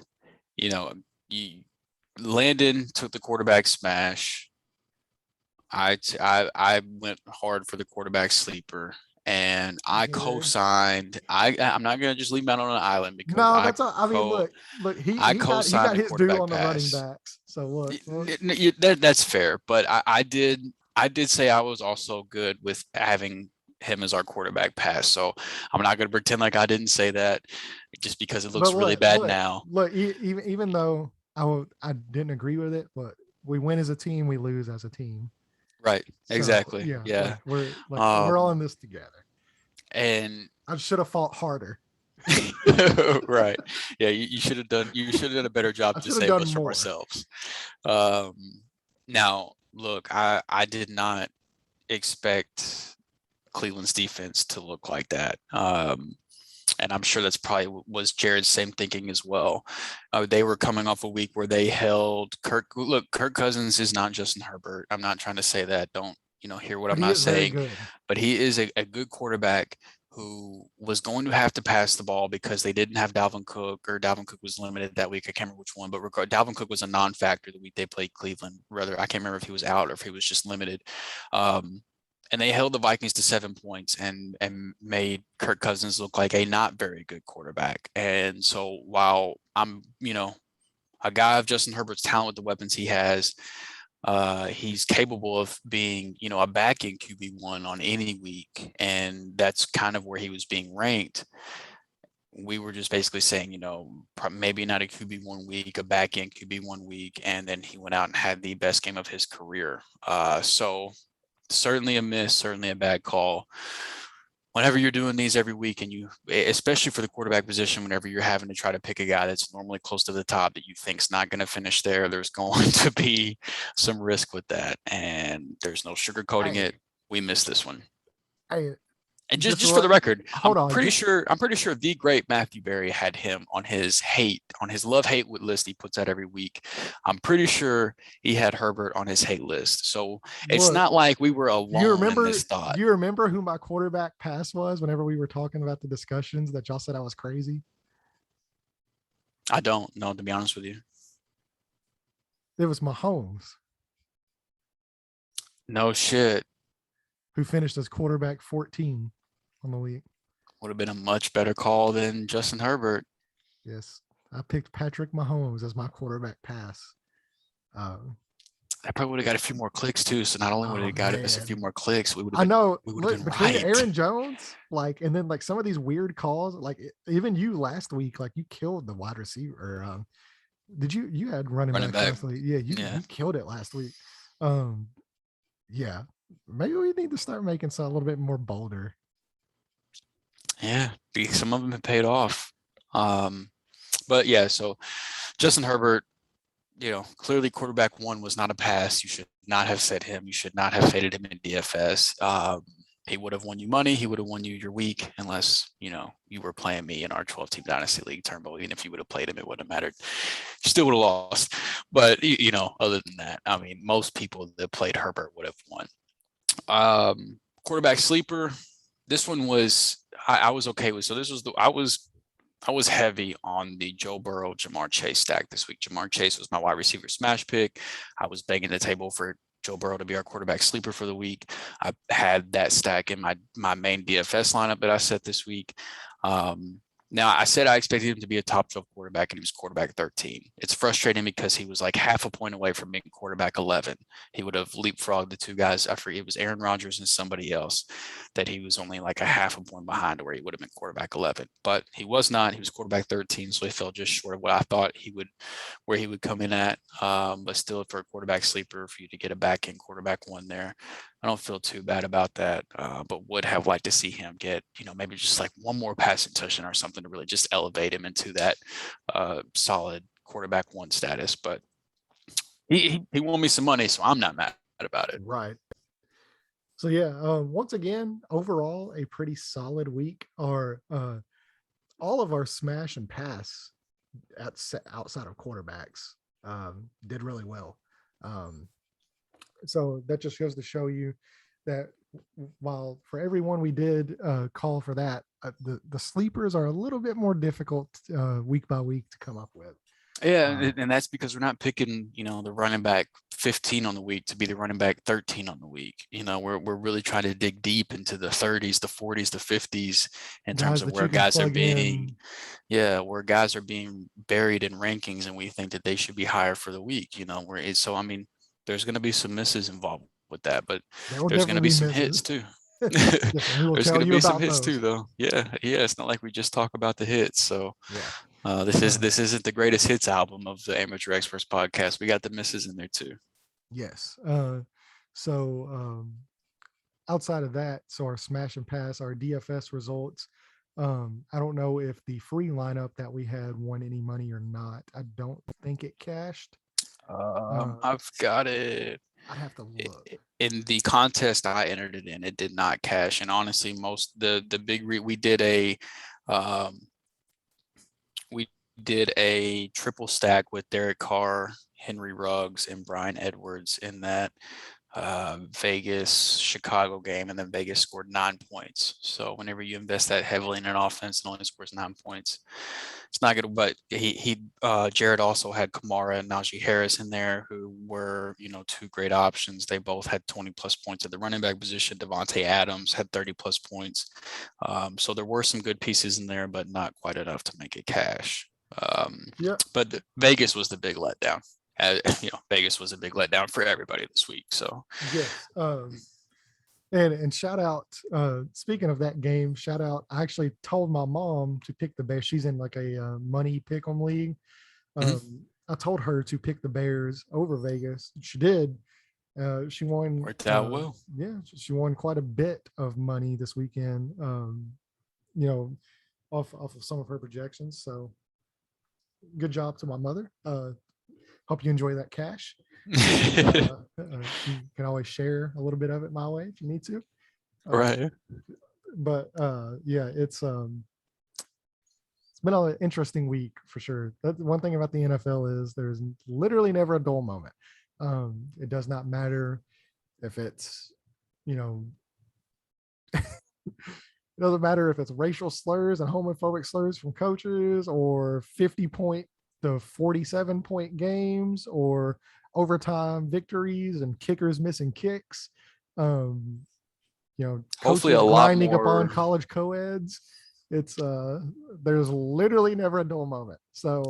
Landon took the quarterback smash. I went hard for the quarterback sleeper, and I co-signed. I'm not gonna just leave him out on an island because no, that's all. I mean, look, he got a his due quarterback on the running pass. backs. So look, That's fair, but I did say I was also good with having him as our quarterback pass. So I'm not going to pretend like I didn't say that just because it looks really bad now. Look, even though I didn't agree with it, but we win as a team, we lose as a team. Right. So, exactly. yeah. Yeah. We're all in this together. And I should have fought harder. right. Yeah. You should have done a better job to save us from ourselves. Now look, I did not expect Cleveland's defense to look like that. And I'm sure that's probably was Jared's same thinking as well. They were coming off a week where they held Kirk. Look, Kirk Cousins is not Justin Herbert. I'm not trying to say that. Don't hear what I'm not saying. But he is a good quarterback who was going to have to pass the ball because they didn't have Dalvin Cook, or Dalvin Cook was limited that week. I can't remember which one, but Dalvin Cook was a non-factor the week they played Cleveland. Rather, I can't remember if he was out or if he was just limited. And they held the Vikings to 7 points and made Kirk Cousins look like a not very good quarterback. And so while I'm, a guy of Justin Herbert's talent with the weapons he has, he's capable of being, a back end QB1 on any week. And that's kind of where he was being ranked. We were just basically saying, maybe not a QB1 week, a back end QB1 week. And then he went out and had the best game of his career. So certainly a miss, certainly a bad call. Whenever you're doing these every week, and especially for the quarterback position, whenever you're having to try to pick a guy that's normally close to the top that you think's not going to finish there's going to be some risk with that, and there's no sugarcoating it. We missed this one. And just for the record, I'm pretty sure the great Matthew Berry had him on his love-hate list he puts out every week. I'm pretty sure he had Herbert on his hate list. So it's not like we were alone in this thought. Do you remember who my quarterback pass was whenever we were talking about the discussions that y'all said I was crazy? I don't know, to be honest with you. It was Mahomes. No shit. Who finished as quarterback 14 on the week. Would have been a much better call than Justin Herbert. Yes. I picked Patrick Mahomes as my quarterback pass. I probably would have got a few more clicks too. So not only would it got us a few more clicks, we would have been, I know. Look, between right. Aaron Jones, and then some of these weird calls, even you last week, you killed the wide receiver. Did you had running back? Yeah, you killed it last week. Yeah. Maybe we need to start making some a little bit more bolder. Yeah, some of them have paid off. But yeah, so Justin Herbert, clearly quarterback 1 was not a pass. You should not have said him. You should not have faded him in DFS. He would have won you money. He would have won you your week, unless, you were playing me in our 12-team Dynasty League tournament. Even if you would have played him, it wouldn't have mattered. You still would have lost. But, other than that, I mean, most people that played Herbert would have won. Quarterback sleeper. This one was, I was okay with. So this was I was heavy on the Joe Burrow, Jamar Chase stack this week. Jamar Chase was my wide receiver smash pick. I was banging the table for Joe Burrow to be our quarterback sleeper for the week. I had that stack in my main DFS lineup that I set this week. Now, I said I expected him to be a top 12 quarterback, and he was quarterback 13. It's frustrating because he was like half a point away from being quarterback 11. He would have leapfrogged the two guys. I forget, it was Aaron Rodgers and somebody else that he was only like a half a point behind where he would have been quarterback 11. But he was not. He was quarterback 13, so he fell just short of what I thought where he would come in at. But still, for a quarterback sleeper, for you to get a back-end quarterback 1 there, I don't feel too bad about that, but would have liked to see him get, maybe just like one more passing touchdown or something to really just elevate him into that solid quarterback 1 status. But he won me some money, so I'm not mad about it. Right. So yeah, once again, overall, a pretty solid week. All of our smash and pass outside of quarterbacks did really well. So that just goes to show you that while for everyone we did call for that, the sleepers are a little bit more difficult week by week to come up with. Yeah, and that's because we're not picking, the running back 15 on the week to be the running back 13 on the week. We're really trying to dig deep into the 30s, the 40s, the 50s in terms of where guys are being, where guys are being buried in rankings, and we think that they should be higher for the week. There's going to be some misses involved with that, but there's going to be some hits too. Yes, we will There's tell going to you be about some hits those too, though. Yeah. It's not like we just talk about the hits. So this isn't the greatest hits album of the Amateur Experts podcast. We got the misses in there too. Yes. Outside of that, so our smash and pass, our DFS results. I don't know if the free lineup that we had won any money or not. I don't think it cashed. I've got it. I'd have to look. In the contest I entered it in, it did not cash. And honestly, we did a triple stack with Derek Carr, Henry Ruggs, and Brian Edwards in that Vegas Chicago game, and then Vegas scored 9 points. So whenever you invest that heavily in an offense and only scores 9 points, it's not good. But Jared also had Kamara and Najee Harris in there, who were, two great options. They both had 20 plus points at the running back position. Devontae Adams had 30 plus points. So there were some good pieces in there, but not quite enough to make it cash. But Vegas was the big letdown. Vegas was a big letdown for everybody this week. So yes. And shout out, speaking of that game, shout out, I actually told my mom to pick the Bears. She's in like a money pick'em league. I told her to pick the Bears over Vegas. She did. She won. Worked out well. Yeah, she won quite a bit of money this weekend. Off of some of her projections. So good job to my mother. Hope you enjoy that cash. You can always share a little bit of it my way if you need to. Right. But it's been an interesting week for sure. That's one thing about the NFL is there's literally never a dull moment. It does not matter if it's, it doesn't matter if it's racial slurs and homophobic slurs from coaches, or 50-point to 47-point games, or overtime victories and kickers missing kicks. Hopefully a lot grinding more upon college co-eds. It's there's literally never a dull moment. So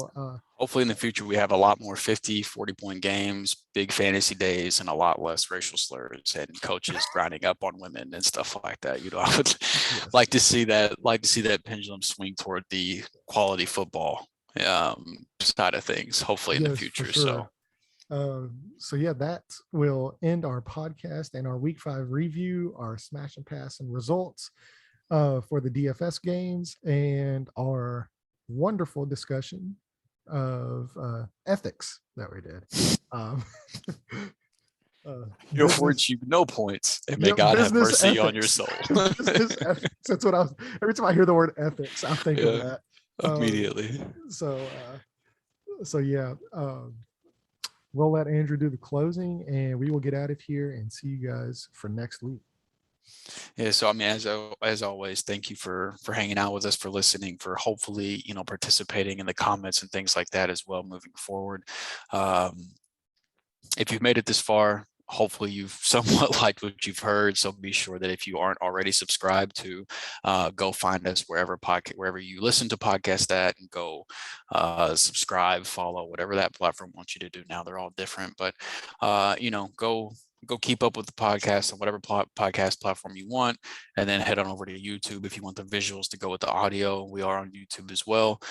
hopefully in the future we have a lot more 40-point games, big fantasy days, and a lot less racial slurs and coaches grinding up on women and stuff like that. I would like to see that pendulum swing toward the quality football side of things, hopefully in the future. Sure. That will end our podcast and our week 5 review, our smash and pass and results for the DFS games, and our wonderful discussion of ethics that we did. Your words, you no points, and may God have mercy ethics on your soul. That's what every time I hear the word ethics, I think of that immediately. We'll let Andrew do the closing, and we will get out of here and see you guys for next week. Yeah, so as always, thank you for hanging out with us, for listening, for hopefully participating in the comments and things like that as well moving forward. If you've made it this far, hopefully you've somewhat liked what you've heard. So be sure that if you aren't already subscribed to, go find us wherever you listen to podcasts at, and go subscribe, follow, whatever that platform wants you to do now. They're all different, but go keep up with the podcast on whatever podcast platform you want, and then head on over to YouTube if you want the visuals to go with the audio. We are on YouTube as well.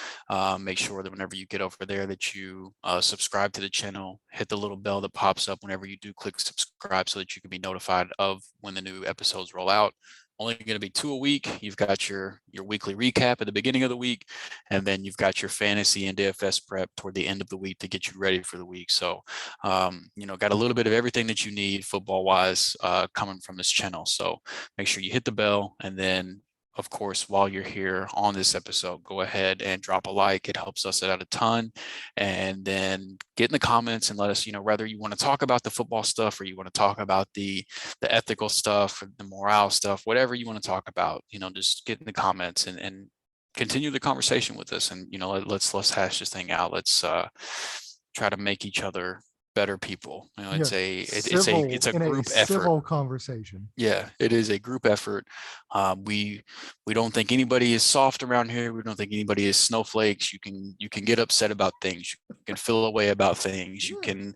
Make sure that whenever you get over there that you subscribe to the channel, hit the little bell that pops up whenever you do click subscribe, so that you can be notified of when the new episodes roll out. Only going to be 2 a week. You've got your weekly recap at the beginning of the week, and then you've got your fantasy and DFS prep toward the end of the week to get you ready for the week. So, got a little bit of everything that you need football wise coming from this channel. So make sure you hit the bell, and then, of course, while you're here on this episode, go ahead and drop a like. It helps us out a ton. And then get in the comments and let us, whether you want to talk about the football stuff, or you want to talk about the ethical stuff, or the morale stuff, whatever you want to talk about, just get in the comments and continue the conversation with us. And, let's hash this thing out. Let's try to make each other better people. You know, Yes, it's a group effort. Civil conversation. Yeah, it is a group effort. We don't think anybody is soft around here. We don't think anybody is snowflakes. You can get upset about things. You can feel away about things. You can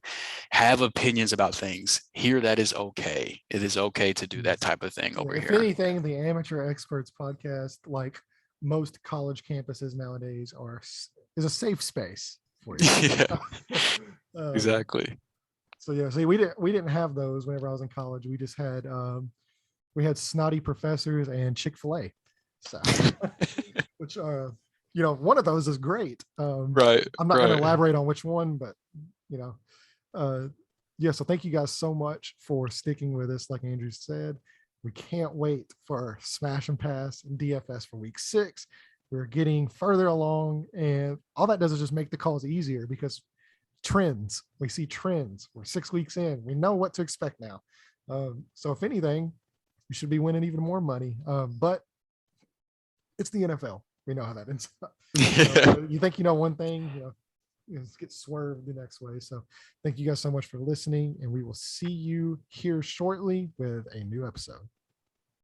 have opinions about things. Here, that is okay. It is okay to do that type of thing over here. If anything, the Amateur Experts podcast, like most college campuses nowadays, is a safe space for you. Yeah, exactly. So yeah, see, we didn't have those whenever I was in college. We just had we had snotty professors and Chick-fil-A. So, which one of those is great. Right. I'm not going to elaborate on which one, but yeah. So thank you guys so much for sticking with us. Like Andrew said, we can't wait for Smash and Pass and DFS for week 6. We're getting further along, and all that does is just make the calls easier because we see trends. We're 6 weeks in. We know what to expect now. So if anything, we should be winning even more money. But it's the NFL. We know how that ends up. You think you know one thing, get swerved the next way. So thank you guys so much for listening, and we will see you here shortly with a new episode.